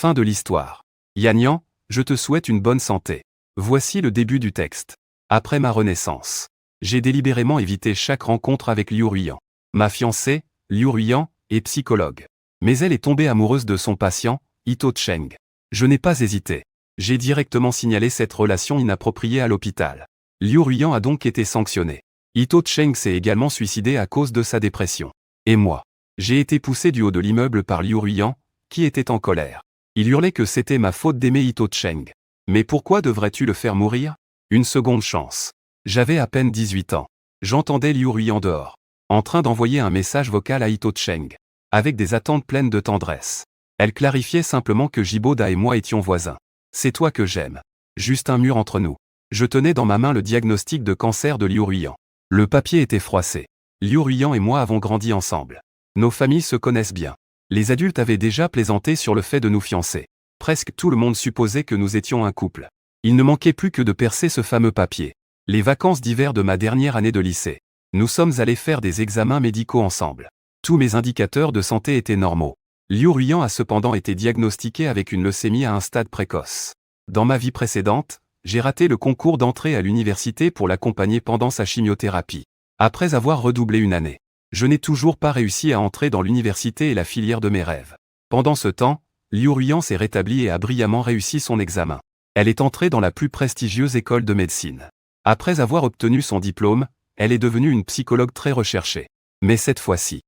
Fin de l'histoire. Yanyan, je te souhaite une bonne santé. Voici le début du texte. Après ma renaissance, j'ai délibérément évité chaque rencontre avec Liu Ruiyan. Ma fiancée, Liu Ruiyan, est psychologue. Mais elle est tombée amoureuse de son patient, Ito Cheng. Je n'ai pas hésité. J'ai directement signalé cette relation inappropriée à l'hôpital. Liu Ruiyan a donc été sanctionné. Ito Cheng s'est également suicidé à cause de sa dépression. Et moi, j'ai été poussé du haut de l'immeuble par Liu Ruiyan, qui était en colère. Il hurlait que c'était ma faute d'aimer Ito Cheng. Mais pourquoi devrais-tu le faire mourir? Une seconde chance. J'avais à peine 18 ans. J'entendais Liu Ruiyan dehors, en train d'envoyer un message vocal à Ito Cheng, avec des attentes pleines de tendresse. Elle clarifiait simplement que Jiboda et moi étions voisins. C'est toi que j'aime. Juste un mur entre nous. Je tenais dans ma main le diagnostic de cancer de Liu Ruiyan. Le papier était froissé. Liu Ruiyan et moi avons grandi ensemble. Nos familles se connaissent bien. Les adultes avaient déjà plaisanté sur le fait de nous fiancer. Presque tout le monde supposait que nous étions un couple. Il ne manquait plus que de percer ce fameux papier. Les vacances d'hiver de ma dernière année de lycée. Nous sommes allés faire des examens médicaux ensemble. Tous mes indicateurs de santé étaient normaux. Liu Ruiyan a cependant été diagnostiqué avec une leucémie à un stade précoce. Dans ma vie précédente, j'ai raté le concours d'entrée à l'université pour l'accompagner pendant sa chimiothérapie. Après avoir redoublé une année, je n'ai toujours pas réussi à entrer dans l'université et la filière de mes rêves. Pendant ce temps, Liu Ruiyan s'est rétablie et a brillamment réussi son examen. Elle est entrée dans la plus prestigieuse école de médecine. Après avoir obtenu son diplôme, elle est devenue une psychologue très recherchée. Mais cette fois-ci,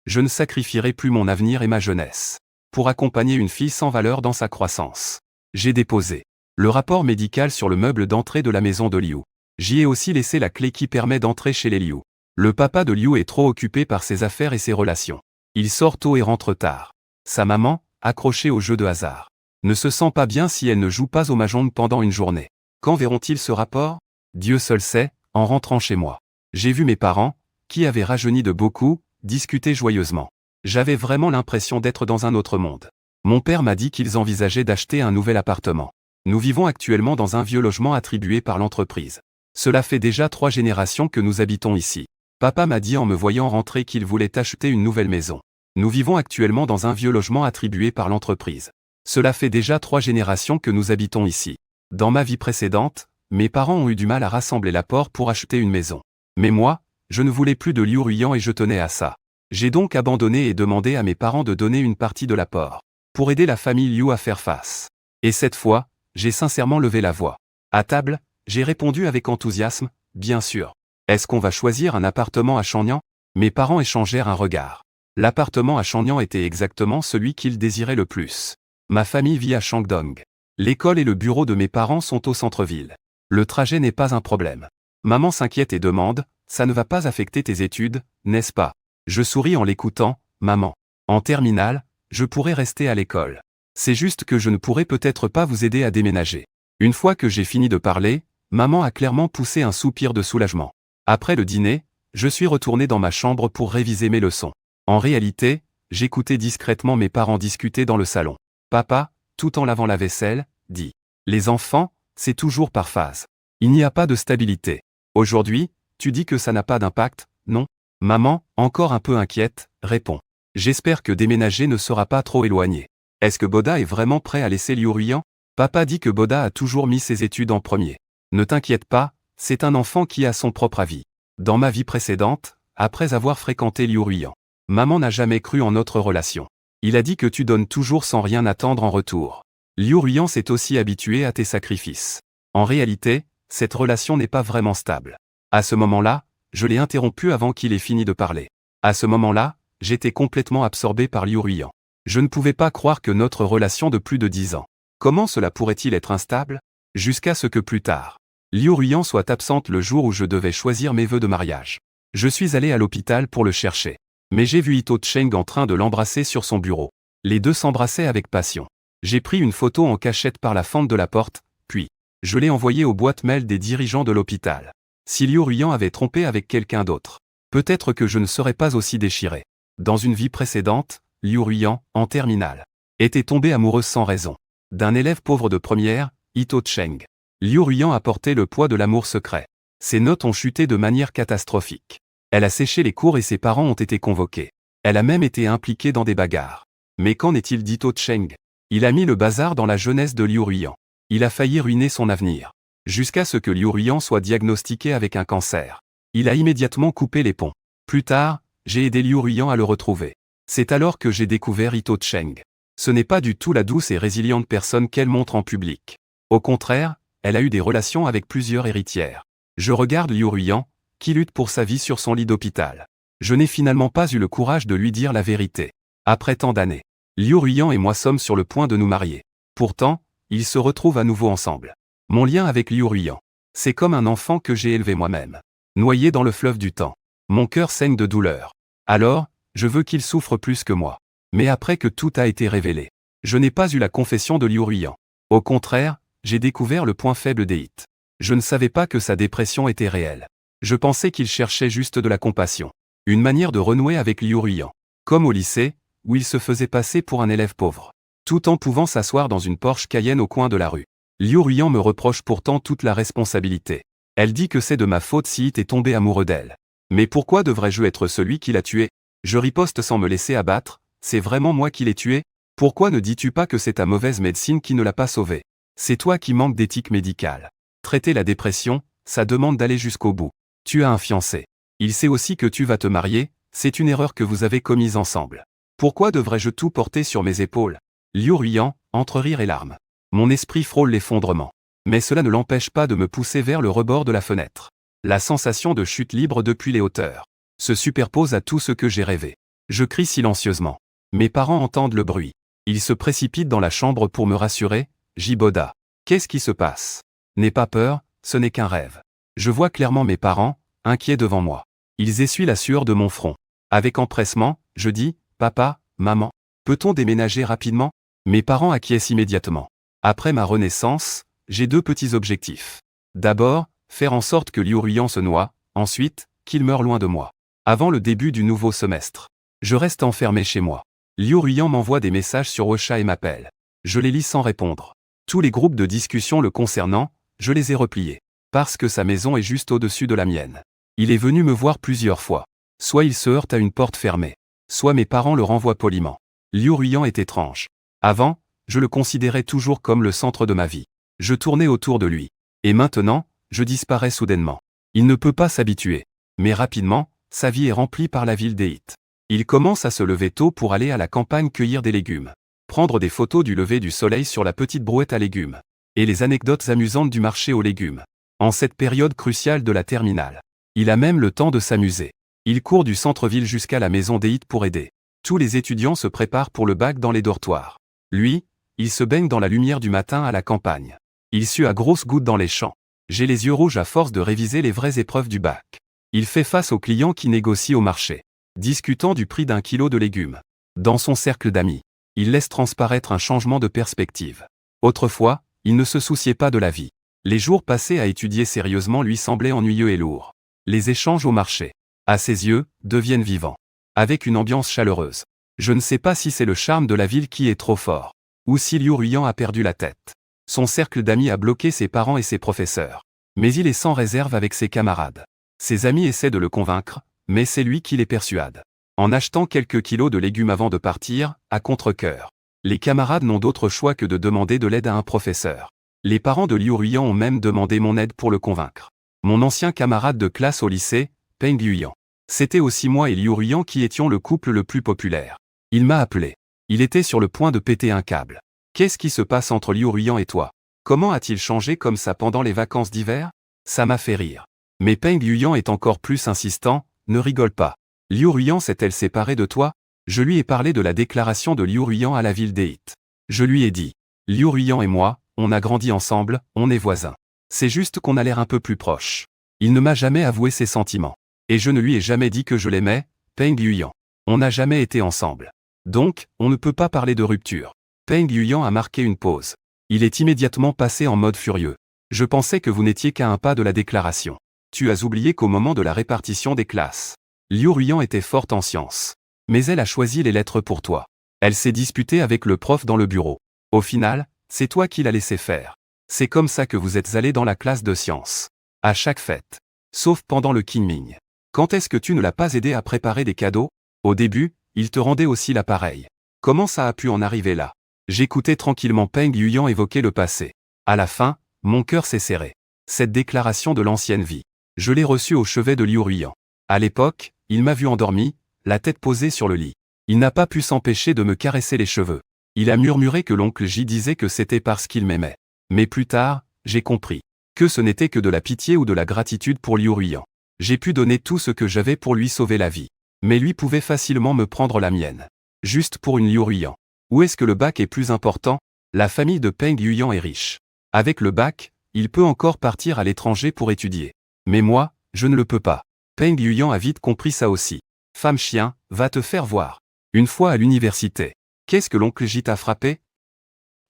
je ne sacrifierai plus mon avenir et ma jeunesse pour accompagner une fille sans valeur dans sa croissance. J'ai déposé le rapport médical sur le meuble d'entrée de la maison de Liu. J'y ai aussi laissé la clé qui permet d'entrer chez les Liu. Le papa de Liu est trop occupé par ses affaires et ses relations. Il sort tôt et rentre tard. Sa maman, accrochée au jeu de hasard, ne se sent pas bien si elle ne joue pas au mahjong pendant une journée. Quand verront-ils ce rapport? Dieu seul sait. En rentrant chez moi, j'ai vu mes parents, qui avaient rajeuni de beaucoup, discuter joyeusement. J'avais vraiment l'impression d'être dans un autre monde. Mon père m'a dit qu'ils envisageaient d'acheter un nouvel appartement. Nous vivons actuellement dans un vieux logement attribué par l'entreprise. Cela fait déjà 3 générations que nous habitons ici. Papa m'a dit en me voyant rentrer qu'il voulait acheter une nouvelle maison. Nous vivons actuellement dans un vieux logement attribué par l'entreprise. Cela fait déjà 3 générations que nous habitons ici. Dans ma vie précédente, mes parents ont eu du mal à rassembler l'apport pour acheter une maison. Mais moi, je ne voulais plus de Liu Ruiyan et je tenais à ça. J'ai donc abandonné et demandé à mes parents de donner une partie de l'apport pour aider la famille Liu à faire face. Et cette fois, j'ai sincèrement levé la voix. À table, j'ai répondu avec enthousiasme, bien sûr. Est-ce qu'on va choisir un appartement à Shenyang? Mes parents échangèrent un regard. L'appartement à Shenyang était exactement celui qu'ils désiraient le plus. Ma famille vit à Shandong. L'école et le bureau de mes parents sont au centre-ville. Le trajet n'est pas un problème. Maman s'inquiète et demande, ça ne va pas affecter tes études, n'est-ce pas? Je souris en l'écoutant, maman. En terminale, je pourrais rester à l'école. C'est juste que je ne pourrais peut-être pas vous aider à déménager. Une fois que j'ai fini de parler, maman a clairement poussé un soupir de soulagement. Après le dîner, je suis retourné dans ma chambre pour réviser mes leçons. En réalité, j'écoutais discrètement mes parents discuter dans le salon. Papa, tout en lavant la vaisselle, dit. Les enfants, c'est toujours par phase. Il n'y a pas de stabilité. Aujourd'hui, tu dis que ça n'a pas d'impact, non? Maman, encore un peu inquiète, répond. J'espère que déménager ne sera pas trop éloigné. Est-ce que Boda est vraiment prêt à laisser Liu Ruiyan? Papa dit que Boda a toujours mis ses études en premier. Ne t'inquiète pas, c'est un enfant qui a son propre avis. Dans ma vie précédente, après avoir fréquenté Liu Ruiyan, maman n'a jamais cru en notre relation. Il a dit que tu donnes toujours sans rien attendre en retour. Liu Ruiyan s'est aussi habitué à tes sacrifices. En réalité, cette relation n'est pas vraiment stable. À ce moment-là, je l'ai interrompu avant qu'il ait fini de parler. À ce moment-là, j'étais complètement absorbé par Liu Ruiyan. Je ne pouvais pas croire que notre relation de plus de 10 ans. Comment cela pourrait-il être instable? Jusqu'à ce que plus tard, Liu Ruiyan soit absente le jour où je devais choisir mes vœux de mariage. Je suis allé à l'hôpital pour le chercher. Mais j'ai vu Ito Cheng en train de l'embrasser sur son bureau. Les deux s'embrassaient avec passion. J'ai pris une photo en cachette par la fente de la porte, puis je l'ai envoyée aux boîtes mail des dirigeants de l'hôpital. Si Liu Ruiyan avait trompé avec quelqu'un d'autre, peut-être que je ne serais pas aussi déchiré. Dans une vie précédente, Liu Ruiyan, en terminale, était tombé amoureuse sans raison d'un élève pauvre de première, Ito Cheng. Liu Ruiyan a porté le poids de l'amour secret. Ses notes ont chuté de manière catastrophique. Elle a séché les cours et ses parents ont été convoqués. Elle a même été impliquée dans des bagarres. Mais qu'en est-il d'Ito Cheng? Il a mis le bazar dans la jeunesse de Liu Ruiyan. Il a failli ruiner son avenir. Jusqu'à ce que Liu Ruiyan soit diagnostiqué avec un cancer. Il a immédiatement coupé les ponts. Plus tard, j'ai aidé Liu Ruiyan à le retrouver. C'est alors que j'ai découvert Ito Cheng. Ce n'est pas du tout la douce et résiliente personne qu'elle montre en public. Au contraire, elle a eu des relations avec plusieurs héritières. Je regarde Liu Ruiyan, qui lutte pour sa vie sur son lit d'hôpital. Je n'ai finalement pas eu le courage de lui dire la vérité. Après tant d'années, Liu Ruiyan et moi sommes sur le point de nous marier. Pourtant, ils se retrouvent à nouveau ensemble. Mon lien avec Liu Ruiyan, c'est comme un enfant que j'ai élevé moi-même. Noyé dans le fleuve du temps. Mon cœur saigne de douleur. Alors, je veux qu'il souffre plus que moi. Mais après que tout a été révélé, je n'ai pas eu la confession de Liu Ruiyan. Au contraire, j'ai découvert le point faible d'Eit. Je ne savais pas que sa dépression était réelle. Je pensais qu'il cherchait juste de la compassion. Une manière de renouer avec Liu Ruiyan. Comme au lycée, où il se faisait passer pour un élève pauvre. Tout en pouvant s'asseoir dans une Porsche Cayenne au coin de la rue. Liu Ruiyan me reproche pourtant toute la responsabilité. Elle dit que c'est de ma faute si It est tombé amoureux d'elle. Mais pourquoi devrais-je être celui qui l'a tué? Je riposte sans me laisser abattre. C'est vraiment moi qui l'ai tué? Pourquoi ne dis-tu pas que c'est ta mauvaise médecine qui ne l'a pas sauvé? C'est toi qui manques d'éthique médicale. Traiter la dépression, ça demande d'aller jusqu'au bout. Tu as un fiancé. Il sait aussi que tu vas te marier, c'est une erreur que vous avez commise ensemble. Pourquoi devrais-je tout porter sur mes épaules? Liu Ruiyan, entre rire et larmes. Mon esprit frôle l'effondrement. Mais cela ne l'empêche pas de me pousser vers le rebord de la fenêtre. La sensation de chute libre depuis les hauteurs se superpose à tout ce que j'ai rêvé. Je crie silencieusement. Mes parents entendent le bruit. Ils se précipitent dans la chambre pour me rassurer. Jiboda. Qu'est-ce qui se passe? N'aie pas peur, ce n'est qu'un rêve. Je vois clairement mes parents, inquiets devant moi. Ils essuient la sueur de mon front. Avec empressement, je dis, papa, maman, peut-on déménager rapidement? Mes parents acquiescent immédiatement. Après ma renaissance, j'ai deux petits objectifs. D'abord, faire en sorte que Liu Ruiyan se noie, ensuite, qu'il meure loin de moi. Avant le début du nouveau semestre. Je reste enfermé chez moi. Liu Ruiyan m'envoie des messages sur WeChat et m'appelle. Je les lis sans répondre. Tous les groupes de discussion le concernant, je les ai repliés. Parce que sa maison est juste au-dessus de la mienne. Il est venu me voir plusieurs fois. Soit il se heurte à une porte fermée. Soit mes parents le renvoient poliment. Liu Ruiyan est étrange. Avant, je le considérais toujours comme le centre de ma vie. Je tournais autour de lui. Et maintenant, je disparais soudainement. Il ne peut pas s'habituer. Mais rapidement, sa vie est remplie par la ville d'Eit. Il commence à se lever tôt pour aller à la campagne cueillir des légumes. Prendre des photos du lever du soleil sur la petite brouette à légumes. Et les anecdotes amusantes du marché aux légumes. En cette période cruciale de la terminale. Il a même le temps de s'amuser. Il court du centre-ville jusqu'à la maison d'Eit pour aider. Tous les étudiants se préparent pour le bac dans les dortoirs. Lui, il se baigne dans la lumière du matin à la campagne. Il sue à grosses gouttes dans les champs. J'ai les yeux rouges à force de réviser les vraies épreuves du bac. Il fait face aux clients qui négocient au marché, discutant du prix d'un kilo de légumes. Dans son cercle d'amis, il laisse transparaître un changement de perspective. Autrefois, il ne se souciait pas de la vie. Les jours passés à étudier sérieusement lui semblaient ennuyeux et lourds. Les échanges au marché, à ses yeux, deviennent vivants. Avec une ambiance chaleureuse. Je ne sais pas si c'est le charme de la ville qui est trop fort, ou si Liu Ruiyan a perdu la tête. Son cercle d'amis a bloqué ses parents et ses professeurs. Mais il est sans réserve avec ses camarades. Ses amis essaient de le convaincre, mais c'est lui qui les persuade. En achetant quelques kilos de légumes avant de partir, à contre-cœur. Les camarades n'ont d'autre choix que de demander de l'aide à un professeur. Les parents de Liu Ruiyan ont même demandé mon aide pour le convaincre. Mon ancien camarade de classe au lycée, Peng Yuyan. C'était aussi moi et Liu Ruiyan qui étions le couple le plus populaire. Il m'a appelé. Il était sur le point de péter un câble. Qu'est-ce qui se passe entre Liu Ruiyan et toi? Comment a-t-il changé comme ça pendant les vacances d'hiver? Ça m'a fait rire. Mais Peng Yuyan est encore plus insistant, ne rigole pas. Liu Ruiyan s'est-elle séparée de toi? Je lui ai parlé de la déclaration de Liu Ruiyan à la ville d'Eit. Je lui ai dit. Liu Ruiyan et moi, on a grandi ensemble, on est voisins. C'est juste qu'on a l'air un peu plus proches. Il ne m'a jamais avoué ses sentiments. Et je ne lui ai jamais dit que je l'aimais, Peng Yuyan. On n'a jamais été ensemble. Donc, on ne peut pas parler de rupture. Peng Yuyan a marqué une pause. Il est immédiatement passé en mode furieux. Je pensais que vous n'étiez qu'à un pas de la déclaration. Tu as oublié qu'au moment de la répartition des classes, Liu Ruiyan était forte en sciences. Mais elle a choisi les lettres pour toi. Elle s'est disputée avec le prof dans le bureau. Au final, c'est toi qui l'as laissé faire. C'est comme ça que vous êtes allé dans la classe de sciences. À chaque fête. Sauf pendant le Qingming. Quand est-ce que tu ne l'as pas aidé à préparer des cadeaux? Au début, il te rendait aussi l'appareil. Comment ça a pu en arriver là? J'écoutais tranquillement Peng Yuyan évoquer le passé. À la fin, mon cœur s'est serré. Cette déclaration de l'ancienne vie. Je l'ai reçue au chevet de Liu Ruiyan. À l'époque, il m'a vu endormi, la tête posée sur le lit. Il n'a pas pu s'empêcher de me caresser les cheveux. Il a murmuré que l'oncle J disait que c'était parce qu'il m'aimait. Mais plus tard, j'ai compris que ce n'était que de la pitié ou de la gratitude pour Liu Ruiyan. J'ai pu donner tout ce que j'avais pour lui sauver la vie. Mais lui pouvait facilement me prendre la mienne. Juste pour une Liu Ruiyan. Où est-ce que le bac est plus important? La famille de Peng Yuyan est riche. Avec le bac, il peut encore partir à l'étranger pour étudier. Mais moi, je ne le peux pas. Peng Yuyan a vite compris ça aussi. Femme chien, va te faire voir. Une fois à l'université. Qu'est-ce que l'oncle J t'a frappé?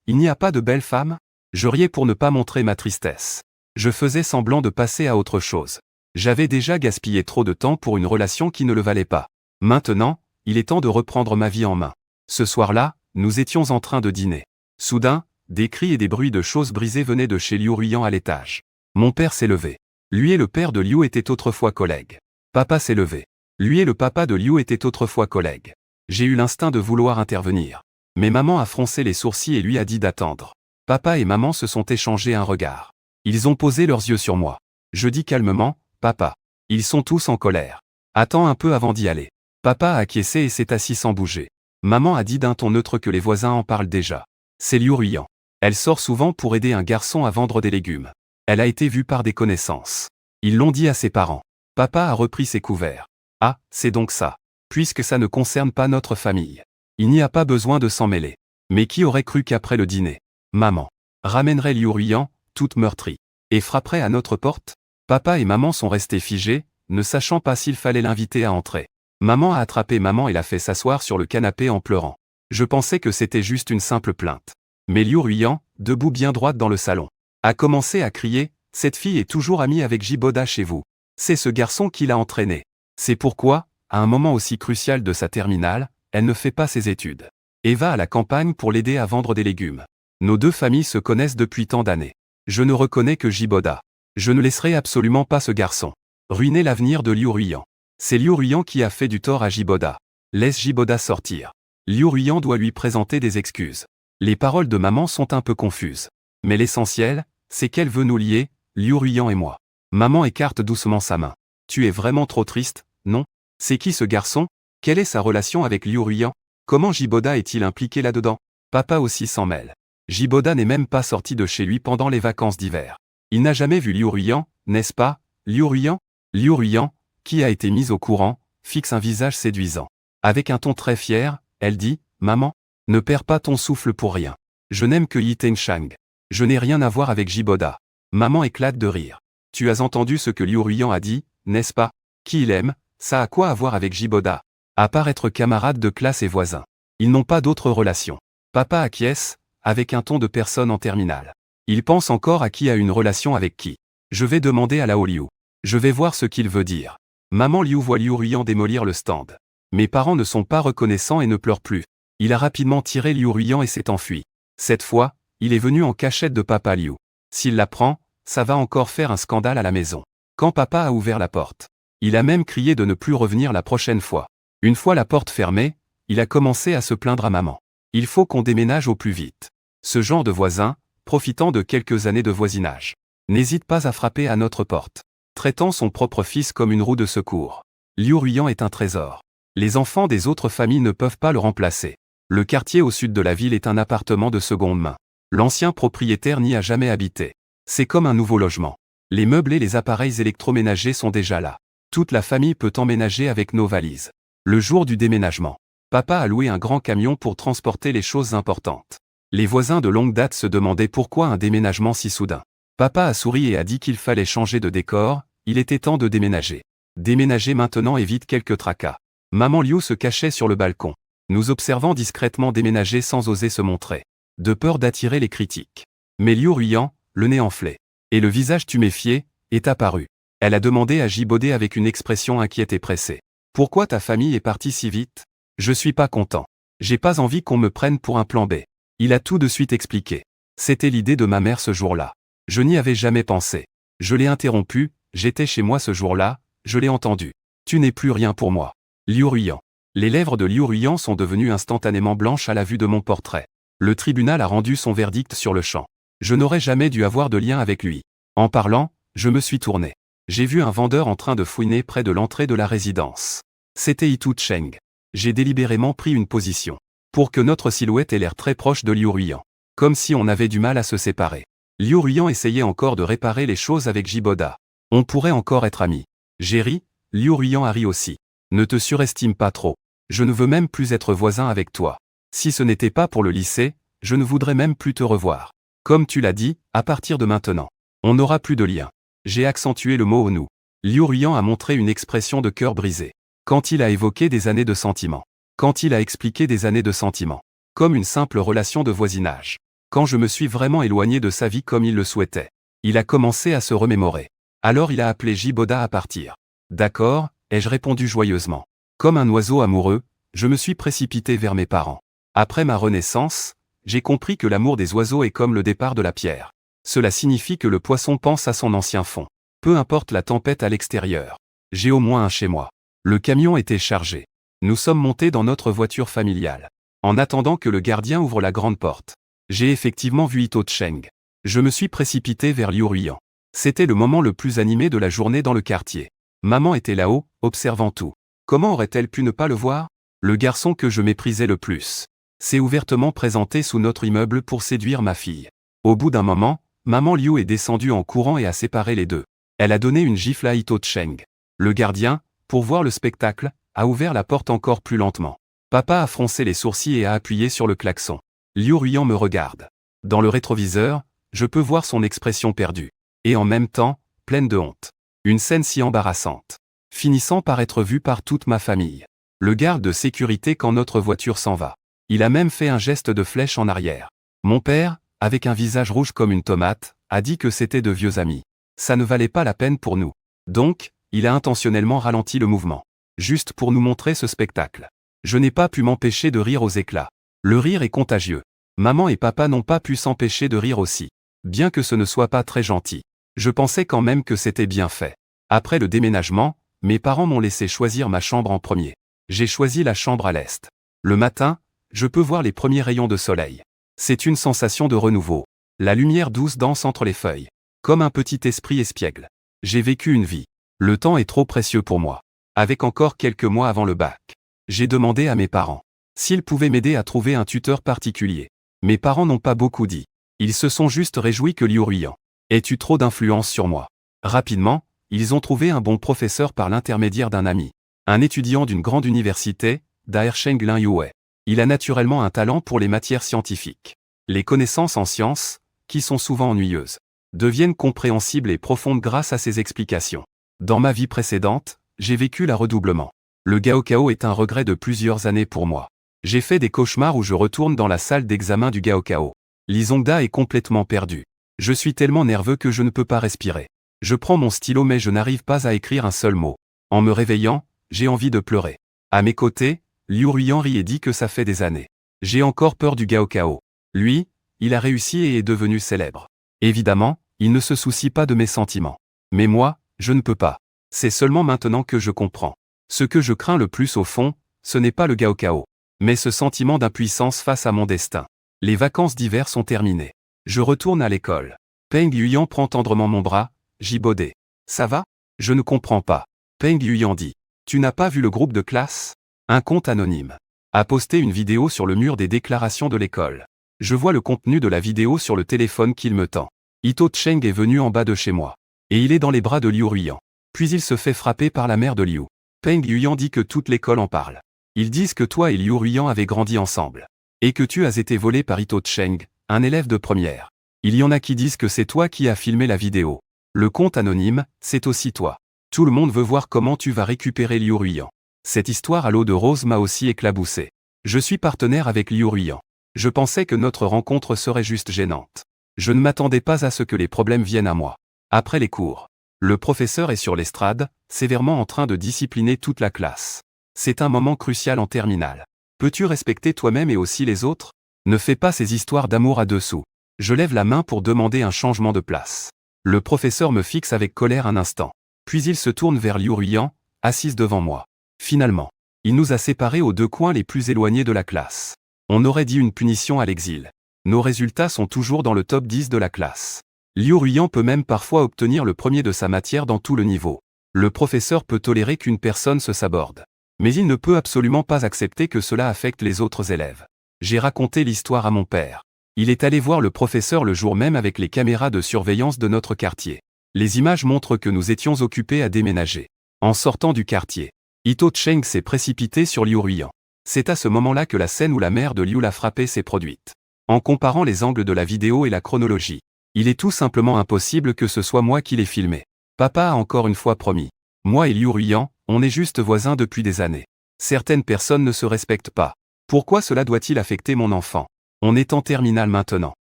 Il n'y a pas de belle femme? Je riais pour ne pas montrer ma tristesse. Je faisais semblant de passer à autre chose. J'avais déjà gaspillé trop de temps pour une relation qui ne le valait pas. Maintenant, il est temps de reprendre ma vie en main. Ce soir-là, nous étions en train de dîner. Soudain, des cris et des bruits de choses brisées venaient de chez Liu Ruiyan à l'étage. Mon père s'est levé. Lui et le père de Liu étaient autrefois collègues. Papa s'est levé. Lui et le papa de Liu étaient autrefois collègues. J'ai eu l'instinct de vouloir intervenir. Mais maman a froncé les sourcils et lui a dit d'attendre. Papa et maman se sont échangés un regard. Ils ont posé leurs yeux sur moi. Je dis calmement, papa. Ils sont tous en colère. Attends un peu avant d'y aller. Papa a acquiescé et s'est assis sans bouger. Maman a dit d'un ton neutre que les voisins en parlent déjà. C'est Liu Ruiyan. Elle sort souvent pour aider un garçon à vendre des légumes. Elle a été vue par des connaissances. Ils l'ont dit à ses parents. Papa a repris ses couverts. Ah, c'est donc ça. Puisque ça ne concerne pas notre famille. Il n'y a pas besoin de s'en mêler. Mais qui aurait cru qu'après le dîner, maman ramènerait Liu Ruiyan, toute meurtrie, et frapperait à notre porte? Papa et maman sont restés figés, ne sachant pas s'il fallait l'inviter à entrer. Maman a attrapé maman et l'a fait s'asseoir sur le canapé en pleurant. Je pensais que c'était juste une simple plainte. Mais Liu Ruiyan, debout bien droite dans le salon, a commencé à crier, « Cette fille est toujours amie avec Jiboda chez vous. C'est ce garçon qui l'a entraînée. C'est pourquoi, à un moment aussi crucial de sa terminale, elle ne fait pas ses études. Et va à la campagne pour l'aider à vendre des légumes. Nos deux familles se connaissent depuis tant d'années. Je ne reconnais que Jiboda. Je ne laisserai absolument pas ce garçon ruiner l'avenir de Liu Ruiyan. C'est Liu Ruiyan qui a fait du tort à Jiboda. Laisse Jiboda sortir. Liu Ruiyan doit lui présenter des excuses. Les paroles de maman sont un peu confuses. Mais l'essentiel, c'est qu'elle veut nous lier, Liu Ruiyan et moi. Maman écarte doucement sa main. Tu es vraiment trop triste, non? C'est qui ce garçon? Quelle est sa relation avec Liu Ruiyan? Comment Jiboda est-il impliqué là-dedans? Papa aussi s'en mêle. Jiboda n'est même pas sorti de chez lui pendant les vacances d'hiver. Il n'a jamais vu Liu Ruiyan, n'est-ce pas? Liu Ruiyan? Liu Ruiyan, qui a été mise au courant, fixe un visage séduisant. Avec un ton très fier, elle dit, « Maman, ne perds pas ton souffle pour rien. Je n'aime que Yi Tengchang. Je n'ai rien à voir avec Jiboda. » Maman éclate de rire. Tu as entendu ce que Liu Ruiyan a dit, n'est-ce pas? Qui il aime, ça a quoi à voir avec Jiboda? À part être camarades de classe et voisins. Ils n'ont pas d'autre relation. Papa acquiesce, avec un ton de personne en terminale. Il pense encore à qui a une relation avec qui. Je vais demander à Lao Liu. Je vais voir ce qu'il veut dire. Maman Liu voit Liu Ruiyan démolir le stand. Mes parents ne sont pas reconnaissants et ne pleurent plus. Il a rapidement tiré Liu Ruiyan et s'est enfui. Cette fois, il est venu en cachette de papa Liu. S'il l'apprend, ça va encore faire un scandale à la maison. Quand papa a ouvert la porte, il a même crié de ne plus revenir la prochaine fois. Une fois la porte fermée, il a commencé à se plaindre à maman. Il faut qu'on déménage au plus vite. Ce genre de voisin, profitant de quelques années de voisinage, n'hésite pas à frapper à notre porte, traitant son propre fils comme une roue de secours. Liu Ruiyan est un trésor. Les enfants des autres familles ne peuvent pas le remplacer. Le quartier au sud de la ville est un appartement de seconde main. L'ancien propriétaire n'y a jamais habité. C'est comme un nouveau logement. Les meubles et les appareils électroménagers sont déjà là. Toute la famille peut emménager avec nos valises. Le jour du déménagement, papa a loué un grand camion pour transporter les choses importantes. Les voisins de longue date se demandaient pourquoi un déménagement si soudain. Papa a souri et a dit qu'il fallait changer de décor, il était temps de déménager. Déménager maintenant évite quelques tracas. Maman Liu se cachait sur le balcon, nous observant discrètement déménager sans oser se montrer, de peur d'attirer les critiques. Mais Liu Ruiyan, le nez enflé, et le visage tuméfié, est apparu. Elle a demandé à Jibodé avec une expression inquiète et pressée. Pourquoi ta famille est partie si vite? Je suis pas content. J'ai pas envie qu'on me prenne pour un plan B. Il a tout de suite expliqué. C'était l'idée de ma mère ce jour-là. Je n'y avais jamais pensé. Je l'ai interrompu, j'étais chez moi ce jour-là, je l'ai entendu. Tu n'es plus rien pour moi. Liu Ruiyan. Les lèvres de Liu Ruiyan sont devenues instantanément blanches à la vue de mon portrait. Le tribunal a rendu son verdict sur le champ. Je n'aurais jamais dû avoir de lien avec lui. En parlant, je me suis tourné. J'ai vu un vendeur en train de fouiner près de l'entrée de la résidence. C'était Yitu Cheng. J'ai délibérément pris une position. Pour que notre silhouette ait l'air très proche de Liu Ruiyan. Comme si on avait du mal à se séparer. Liu Ruiyan essayait encore de réparer les choses avec Jiboda. On pourrait encore être amis. J'ai ri, Liu Ruiyan a ri aussi. Ne te surestime pas trop. Je ne veux même plus être voisin avec toi. Si ce n'était pas pour le lycée, je ne voudrais même plus te revoir. Comme tu l'as dit, à partir de maintenant, on n'aura plus de lien. J'ai accentué le mot au nous. Liu Ruiyan a montré une expression de cœur brisé. Quand il a évoqué des années de sentiments. Quand il a expliqué des années de sentiments. Comme une simple relation de voisinage. Quand je me suis vraiment éloigné de sa vie comme il le souhaitait. Il a commencé à se remémorer. Alors il a appelé Jiboda à partir. D'accord, ai-je répondu joyeusement. Comme un oiseau amoureux, je me suis précipité vers mes parents. Après ma renaissance, j'ai compris que l'amour des oiseaux est comme le départ de la pierre. Cela signifie que le poisson pense à son ancien fond. Peu importe la tempête à l'extérieur. J'ai au moins un chez moi. Le camion était chargé. Nous sommes montés dans notre voiture familiale. En attendant que le gardien ouvre la grande porte. J'ai effectivement vu Yitu Cheng. Je me suis précipité vers Liu Ruiyan. C'était le moment le plus animé de la journée dans le quartier. Maman était là-haut, observant tout. Comment aurait-elle pu ne pas le voir? Le garçon que je méprisais le plus s'est ouvertement présenté sous notre immeuble pour séduire ma fille. Au bout d'un moment, maman Liu est descendue en courant et a séparé les deux. Elle a donné une gifle à Yitu Cheng. Le gardien, pour voir le spectacle, a ouvert la porte encore plus lentement. Papa a froncé les sourcils et a appuyé sur le klaxon. Liu Ruiyan me regarde. Dans le rétroviseur, je peux voir son expression perdue. Et en même temps, pleine de honte. Une scène si embarrassante. Finissant par être vue par toute ma famille. Le garde de sécurité quand notre voiture s'en va. Il a même fait un geste de flèche en arrière. Mon père, avec un visage rouge comme une tomate, a dit que c'était de vieux amis. Ça ne valait pas la peine pour nous. Donc, il a intentionnellement ralenti le mouvement. Juste pour nous montrer ce spectacle. Je n'ai pas pu m'empêcher de rire aux éclats. Le rire est contagieux. Maman et papa n'ont pas pu s'empêcher de rire aussi. Bien que ce ne soit pas très gentil. Je pensais quand même que c'était bien fait. Après le déménagement, mes parents m'ont laissé choisir ma chambre en premier. J'ai choisi la chambre à l'est. Le matin, je peux voir les premiers rayons de soleil. C'est une sensation de renouveau. La lumière douce danse entre les feuilles. Comme un petit esprit espiègle. J'ai vécu une vie. Le temps est trop précieux pour moi. Avec encore quelques mois avant le bac. J'ai demandé à mes parents s'ils pouvaient m'aider à trouver un tuteur particulier. Mes parents n'ont pas beaucoup dit. Ils se sont juste réjouis que Liu Ruiyan ait eu trop d'influence sur moi. Rapidement, ils ont trouvé un bon professeur par l'intermédiaire d'un ami. Un étudiant d'une grande université, Daersheng Lin Yue. Il a naturellement un talent pour les matières scientifiques. Les connaissances en sciences, qui sont souvent ennuyeuses, deviennent compréhensibles et profondes grâce à ses explications. Dans ma vie précédente, j'ai vécu la redoublement. Le Gaokao est un regret de plusieurs années pour moi. J'ai fait des cauchemars où je retourne dans la salle d'examen du Gaokao. Lizongda est complètement perdu. Je suis tellement nerveux que je ne peux pas respirer. Je prends mon stylo mais je n'arrive pas à écrire un seul mot. En me réveillant, j'ai envie de pleurer. À mes côtés, Liu Ruiyan rit et dit que ça fait des années. J'ai encore peur du Gaokao. Lui, il a réussi et est devenu célèbre. Évidemment, il ne se soucie pas de mes sentiments. Mais moi, je ne peux pas. C'est seulement maintenant que je comprends. Ce que je crains le plus au fond, ce n'est pas le Gaokao. Mais ce sentiment d'impuissance face à mon destin. Les vacances d'hiver sont terminées. Je retourne à l'école. Peng Yuyan prend tendrement mon bras. Jibodé. Ça va? Je ne comprends pas. Peng Yuyan dit. Tu n'as pas vu le groupe de classe? Un compte anonyme a posté une vidéo sur le mur des déclarations de l'école. Je vois le contenu de la vidéo sur le téléphone qu'il me tend. Yitu Cheng est venu en bas de chez moi. Et il est dans les bras de Liu Ruiyan. Puis il se fait frapper par la mère de Liu. Peng Yuyan dit que toute l'école en parle. Ils disent que toi et Liu Ruiyan avez grandi ensemble. Et que tu as été volé par Yitu Cheng, un élève de première. Il y en a qui disent que c'est toi qui as filmé la vidéo. Le compte anonyme, c'est aussi toi. Tout le monde veut voir comment tu vas récupérer Liu Ruiyan. Cette histoire à l'eau de rose m'a aussi éclaboussé. Je suis partenaire avec Liu Ruiyan. Je pensais que notre rencontre serait juste gênante. Je ne m'attendais pas à ce que les problèmes viennent à moi. Après les cours, le professeur est sur l'estrade, sévèrement en train de discipliner toute la classe. C'est un moment crucial en terminale. Peux-tu respecter toi-même et aussi les autres? Ne fais pas ces histoires d'amour à dessous. Je lève la main pour demander un changement de place. Le professeur me fixe avec colère un instant. Puis il se tourne vers Liu Ruiyan, assise devant moi. Finalement, Il nous a séparés aux deux coins les plus éloignés de la classe. On aurait dit une punition à l'exil. Nos résultats sont toujours dans le top 10 de la classe. Liu Ruiyan peut même parfois obtenir le premier de sa matière dans tout le niveau. Le professeur peut tolérer qu'une personne se saborde. Mais il ne peut absolument pas accepter que cela affecte les autres élèves. J'ai raconté l'histoire à mon père. Il est allé voir le professeur le jour même avec les caméras de surveillance de notre quartier. Les images montrent que nous étions occupés à déménager. En sortant du quartier, Ito Cheng s'est précipité sur Liu Ruiyan. C'est à ce moment-là que la scène où la mère de Liu l'a frappé s'est produite. En comparant les angles de la vidéo et la chronologie, il est tout simplement impossible que ce soit moi qui l'ai filmé. Papa a encore une fois promis. Moi et Liu Ruiyan, on est juste voisins depuis des années. Certaines personnes ne se respectent pas. Pourquoi cela doit-il affecter mon enfant? On est en terminale maintenant.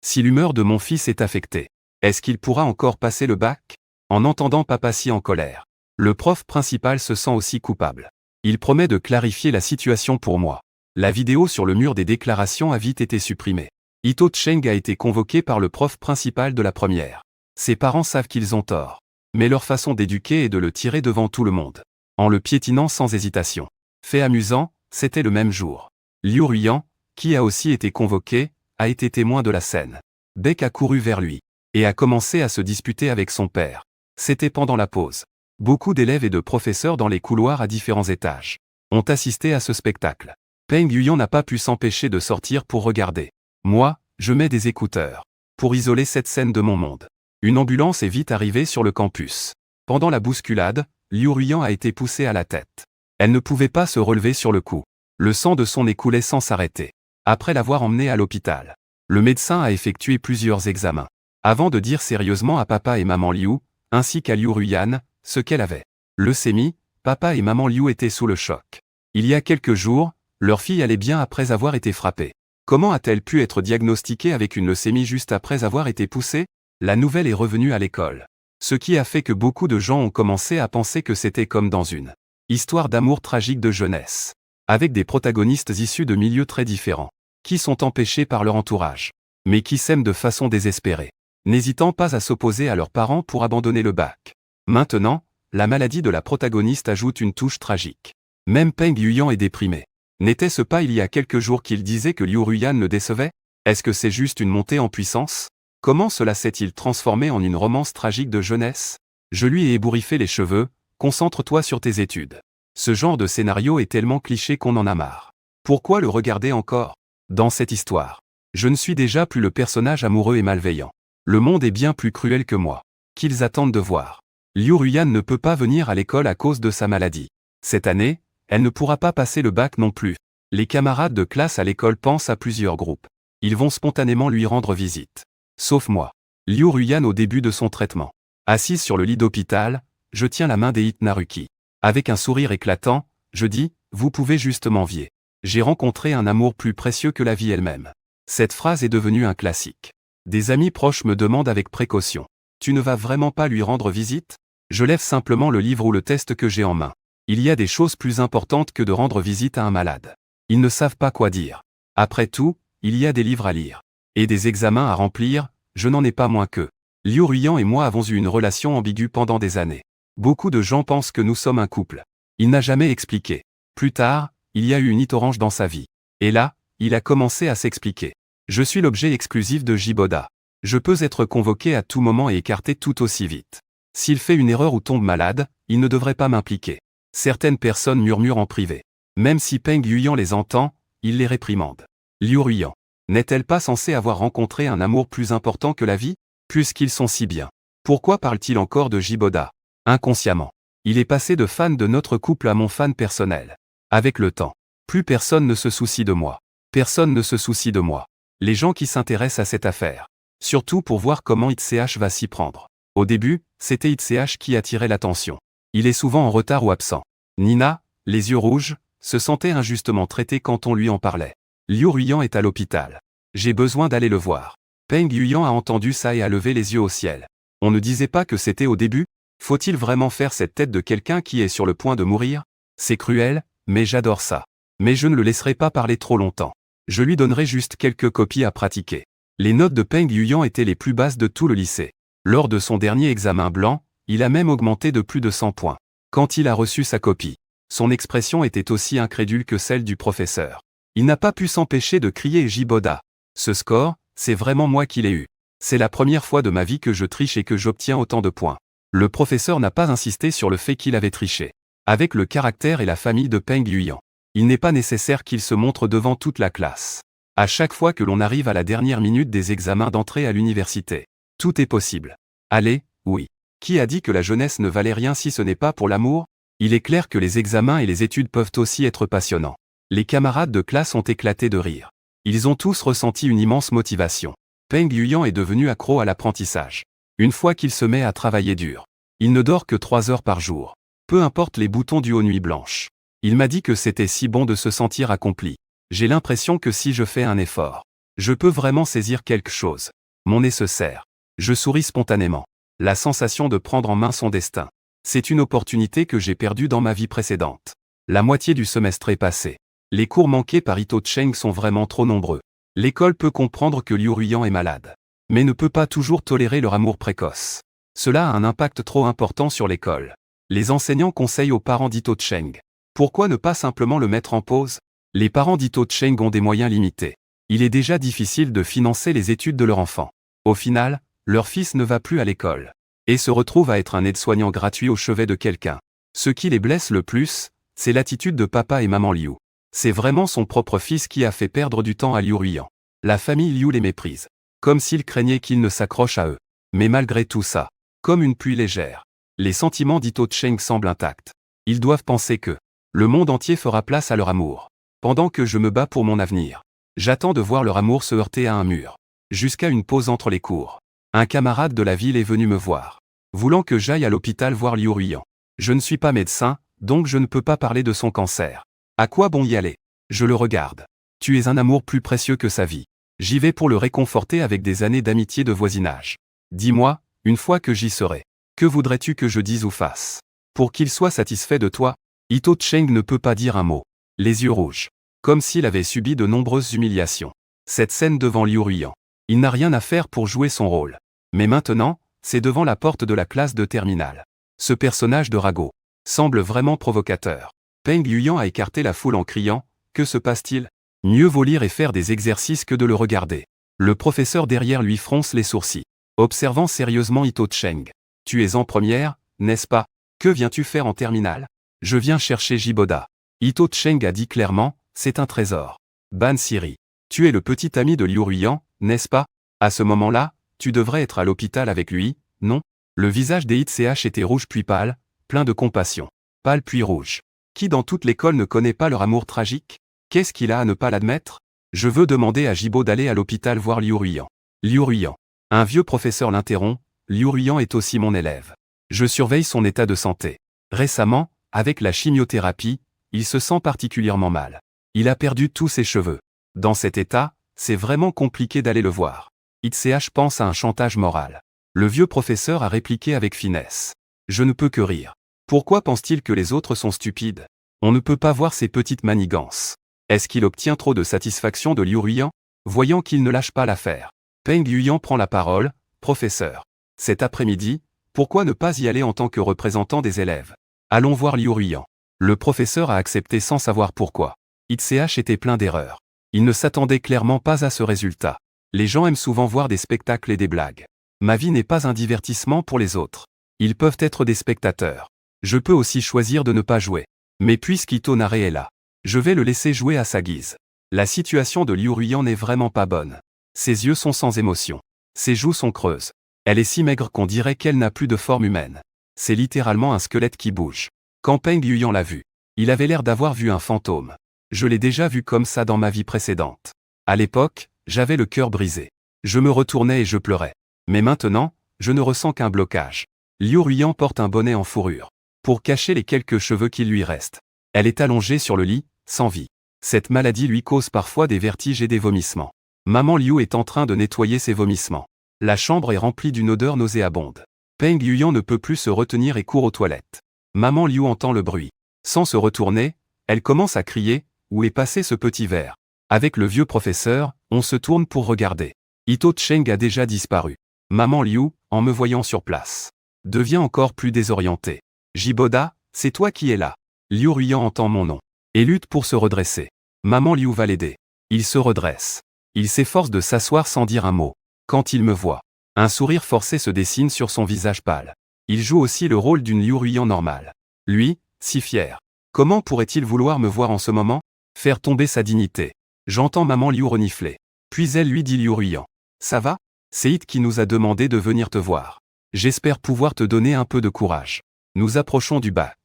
Si l'humeur de mon fils est affectée, est-ce qu'il pourra encore passer le bac? En entendant papa si en colère, le prof principal se sent aussi coupable. Il promet de clarifier la situation pour moi. La vidéo sur le mur des déclarations a vite été supprimée. Ito Cheng a été convoqué par le prof principal de la première. Ses parents savent qu'ils ont tort. Mais leur façon d'éduquer est de le tirer devant tout le monde. En le piétinant sans hésitation. Fait amusant, c'était le même jour. Liu Ruiyan, qui a aussi été convoqué, a été témoin de la scène. Beck a couru vers lui et a commencé à se disputer avec son père. C'était pendant la pause. Beaucoup d'élèves et de professeurs dans les couloirs à différents étages ont assisté à ce spectacle. Peng Yuyan n'a pas pu s'empêcher de sortir pour regarder. Moi, je mets des écouteurs pour isoler cette scène de mon monde. Une ambulance est vite arrivée sur le campus. Pendant la bousculade, Liu Ruiyan a été poussée à la tête. Elle ne pouvait pas se relever sur le coup. Le sang de son nez coulait sans s'arrêter. Après l'avoir emmenée à l'hôpital, le médecin a effectué plusieurs examens avant de dire sérieusement à papa et maman Liu, ainsi qu'à Liu Ruiyan, ce qu'elle avait. Leucémie, papa et maman Liu étaient sous le choc. Il y a quelques jours, leur fille allait bien après avoir été frappée. Comment a-t-elle pu être diagnostiquée avec une leucémie juste après avoir été poussée? La nouvelle est revenue à l'école. Ce qui a fait que beaucoup de gens ont commencé à penser que c'était comme dans une histoire d'amour tragique de jeunesse, avec des protagonistes issus de milieux très différents, qui sont empêchés par leur entourage, mais qui s'aiment de façon désespérée, n'hésitant pas à s'opposer à leurs parents pour abandonner le bac. Maintenant, la maladie de la protagoniste ajoute une touche tragique. Même Peng Yuyan est déprimé. N'était-ce pas il y a quelques jours qu'il disait que Liu Ruiyan le décevait? Est-ce que c'est juste une montée en puissance? Comment cela s'est-il transformé en une romance tragique de jeunesse? Je lui ai ébouriffé les cheveux, concentre-toi sur tes études. Ce genre de scénario est tellement cliché qu'on en a marre. Pourquoi le regarder encore? Dans cette histoire, je ne suis déjà plus le personnage amoureux et malveillant. Le monde est bien plus cruel que moi. Qu'ils attendent de voir. Liu Ruiyan ne peut pas venir à l'école à cause de sa maladie. Cette année, elle ne pourra pas passer le bac non plus. Les camarades de classe à l'école pensent à plusieurs groupes. Ils vont spontanément lui rendre visite. Sauf moi. Liu Ruiyan au début de son traitement. Assise sur le lit d'hôpital, je tiens la main d'Eit Naruki. Avec un sourire éclatant, je dis, vous pouvez juste m'envier. J'ai rencontré un amour plus précieux que la vie elle-même. Cette phrase est devenue un classique. Des amis proches me demandent avec précaution. Tu ne vas vraiment pas lui rendre visite? Je lève simplement le livre ou le test que j'ai en main. Il y a des choses plus importantes que de rendre visite à un malade. Ils ne savent pas quoi dire. Après tout, il y a des livres à lire. Et des examens à remplir, je n'en ai pas moins qu'eux. Liu Ruiyan et moi avons eu une relation ambiguë pendant des années. Beaucoup de gens pensent que nous sommes un couple. Il n'a jamais expliqué. Plus tard, il y a eu une Ito Orange dans sa vie. Et là, il a commencé à s'expliquer. Je suis l'objet exclusif de Jiboda. Je peux être convoqué à tout moment et écarté tout aussi vite. S'il fait une erreur ou tombe malade, il ne devrait pas m'impliquer. Certaines personnes murmurent en privé. Même si Peng Yuyan les entend, il les réprimande. Liu Ruiyan, n'est-elle pas censée avoir rencontré un amour plus important que la vie? Puisqu'ils sont si bien. Pourquoi parle-t-il encore de Jiboda? Inconsciemment. Il est passé de fan de notre couple à mon fan personnel. Avec le temps, plus personne ne se soucie de moi. Personne ne se soucie de moi. Les gens qui s'intéressent à cette affaire. Surtout pour voir comment ITCH va s'y prendre. Au début, c'était ITCH qui attirait l'attention. Il est souvent en retard ou absent. Nina, les yeux rouges, se sentait injustement traitée quand on lui en parlait. Liu Ruiyan est à l'hôpital. J'ai besoin d'aller le voir. Peng Yuyan a entendu ça et a levé les yeux au ciel. On ne disait pas que c'était au début? Faut-il vraiment faire cette tête de quelqu'un qui est sur le point de mourir? C'est cruel, mais j'adore ça. Mais je ne le laisserai pas parler trop longtemps. Je lui donnerai juste quelques copies à pratiquer. Les notes de Peng Yuyan étaient les plus basses de tout le lycée. Lors de son dernier examen blanc, il a même augmenté de plus de 100 points. Quand il a reçu sa copie, Son expression était aussi incrédule que celle du professeur. Il n'a pas pu s'empêcher de crier Jiboda. Ce score, c'est vraiment moi qui l'ai eu. C'est la première fois de ma vie que je triche et que j'obtiens autant de points. Le professeur n'a pas insisté sur le fait qu'il avait triché. Avec le caractère et la famille de Peng Yuyan, il n'est pas nécessaire qu'il se montre devant toute la classe. À chaque fois que l'on arrive à la dernière minute des examens d'entrée à l'université, tout est possible. Allez, oui. Qui a dit que la jeunesse ne valait rien si ce n'est pas pour l'amour? Il est clair que les examens et les études peuvent aussi être passionnants. Les camarades de classe ont éclaté de rire. Ils ont tous ressenti une immense motivation. Peng Yuyan est devenu accro à l'apprentissage. Une fois qu'il se met à travailler dur, il ne dort que 3 heures par jour. Peu importe les boutons du haut nuit blanche. Il m'a dit que c'était si bon de se sentir accompli. J'ai l'impression que si je fais un effort, je peux vraiment saisir quelque chose. Mon nez se serre. Je souris spontanément. La sensation de prendre en main son destin. C'est une opportunité que j'ai perdue dans ma vie précédente. La moitié du semestre est passée. Les cours manqués par Ito Cheng sont vraiment trop nombreux. L'école peut comprendre que Liu Ruiyan est malade, mais ne peut pas toujours tolérer leur amour précoce. Cela a un impact trop important sur l'école. Les enseignants conseillent aux parents d'Ito Cheng. Pourquoi ne pas simplement le mettre en pause? Les parents d'Ito Cheng ont des moyens limités. Il est déjà difficile de financer les études de leur enfant. Au final, leur fils ne va plus à l'école et se retrouve à être un aide-soignant gratuit au chevet de quelqu'un. Ce qui les blesse le plus, c'est l'attitude de papa et maman Liu. C'est vraiment son propre fils qui a fait perdre du temps à Liu Ruiyan. La famille Liu les méprise, comme s'ils craignaient qu'ils ne s'accrochent à eux. Mais malgré tout ça, comme une pluie légère, les sentiments d'Ito Cheng semblent intacts. Ils doivent penser que le monde entier fera place à leur amour. Pendant que je me bats pour mon avenir, j'attends de voir leur amour se heurter à un mur. Jusqu'à une pause entre les cours, un camarade de la ville est venu me voir, voulant que j'aille à l'hôpital voir Liu Ruiyan. Je ne suis pas médecin, donc je ne peux pas parler de son cancer. À quoi bon y aller? Je le regarde. Tu es un amour plus précieux que sa vie. J'y vais pour le réconforter avec des années d'amitié de voisinage. Dis-moi, une fois que j'y serai, que voudrais-tu que je dise ou fasse? Pour qu'il soit satisfait de toi? Ito Cheng ne peut pas dire un mot. Les yeux rouges. Comme s'il avait subi de nombreuses humiliations. Cette scène devant Liu Ruiyan. Il n'a rien à faire pour jouer son rôle. Mais maintenant, c'est devant la porte de la classe de terminale. Ce personnage de Rago semble vraiment provocateur. Peng Yuyan a écarté la foule en criant « Que se passe-t-il » Mieux vaut lire et faire des exercices que de le regarder. Le professeur derrière lui fronce les sourcils, observant sérieusement Ito Cheng. « Tu es en première, n'est-ce pas? Que viens-tu faire en terminale? » « Je viens chercher Jiboda. » Ito Cheng a dit clairement « C'est un trésor. » Ban Siri. « Tu es le petit ami de Liu Ruiyan, n'est-ce pas? À ce moment-là, tu devrais être à l'hôpital avec lui, non? » Le visage d'Itch était rouge puis pâle, plein de compassion. Pâle puis rouge. Qui dans toute l'école ne connaît pas leur amour tragique? Qu'est-ce qu'il a à ne pas l'admettre? Je veux demander à Jibo d'aller à l'hôpital voir Liu Ruiyan. Liu Ruiyan. Un vieux professeur l'interrompt, Liu Ruiyan est aussi mon élève. Je surveille son état de santé. Récemment, avec la chimiothérapie, il se sent particulièrement mal. Il a perdu tous ses cheveux. Dans cet état, c'est vraiment compliqué d'aller le voir. Itch pense à un chantage moral. Le vieux professeur a répliqué avec finesse. Je ne peux que rire. Pourquoi pense-t-il que les autres sont stupides? On ne peut pas voir ces petites manigances. Est-ce qu'il obtient trop de satisfaction de Liu Ruiyan? Voyant qu'il ne lâche pas l'affaire, Peng Yuyan prend la parole. Professeur. Cet après-midi, pourquoi ne pas y aller en tant que représentant des élèves? Allons voir Liu Ruiyan. Le professeur a accepté sans savoir pourquoi. Itch était plein d'erreurs. Il ne s'attendait clairement pas à ce résultat. Les gens aiment souvent voir des spectacles et des blagues. Ma vie n'est pas un divertissement pour les autres. Ils peuvent être des spectateurs. Je peux aussi choisir de ne pas jouer. Mais puisqu'Ito Nare est là, je vais le laisser jouer à sa guise. La situation de Liu Ruiyan n'est vraiment pas bonne. Ses yeux sont sans émotion. Ses joues sont creuses. Elle est si maigre qu'on dirait qu'elle n'a plus de forme humaine. C'est littéralement un squelette qui bouge. Quand Peng Yuyan l'a vu, il avait l'air d'avoir vu un fantôme. Je l'ai déjà vu comme ça dans ma vie précédente. À l'époque, j'avais le cœur brisé. Je me retournais et je pleurais. Mais maintenant, je ne ressens qu'un blocage. Liu Ruiyan porte un bonnet en fourrure. Pour cacher les quelques cheveux qui lui restent. Elle est allongée sur le lit, sans vie. Cette maladie lui cause parfois des vertiges et des vomissements. Maman Liu est en train de nettoyer ses vomissements. La chambre est remplie d'une odeur nauséabonde. Peng Yuyan ne peut plus se retenir et court aux toilettes. Maman Liu entend le bruit. Sans se retourner, elle commence à crier « Où est passé ce petit verre ?» Avec le vieux professeur, on se tourne pour regarder. Ito Cheng a déjà disparu. Maman Liu, en me voyant sur place, devient encore plus désorientée. « Jiboda, c'est toi qui es là. Liu Ruyan entend mon nom et lutte pour se redresser. Maman Liu va l'aider. Il se redresse. Il s'efforce de s'asseoir sans dire un mot. Quand il me voit, un sourire forcé se dessine sur son visage pâle. Il joue aussi le rôle d'une Liu Ruyan normale. Lui, si fier. Comment pourrait-il vouloir me voir en ce moment? Faire tomber sa dignité. J'entends maman Liu renifler. Puis elle lui dit: Liu Ruyan, ça va? C'est It qui nous a demandé de venir te voir. J'espère pouvoir te donner un peu de courage. Nous approchons du bac.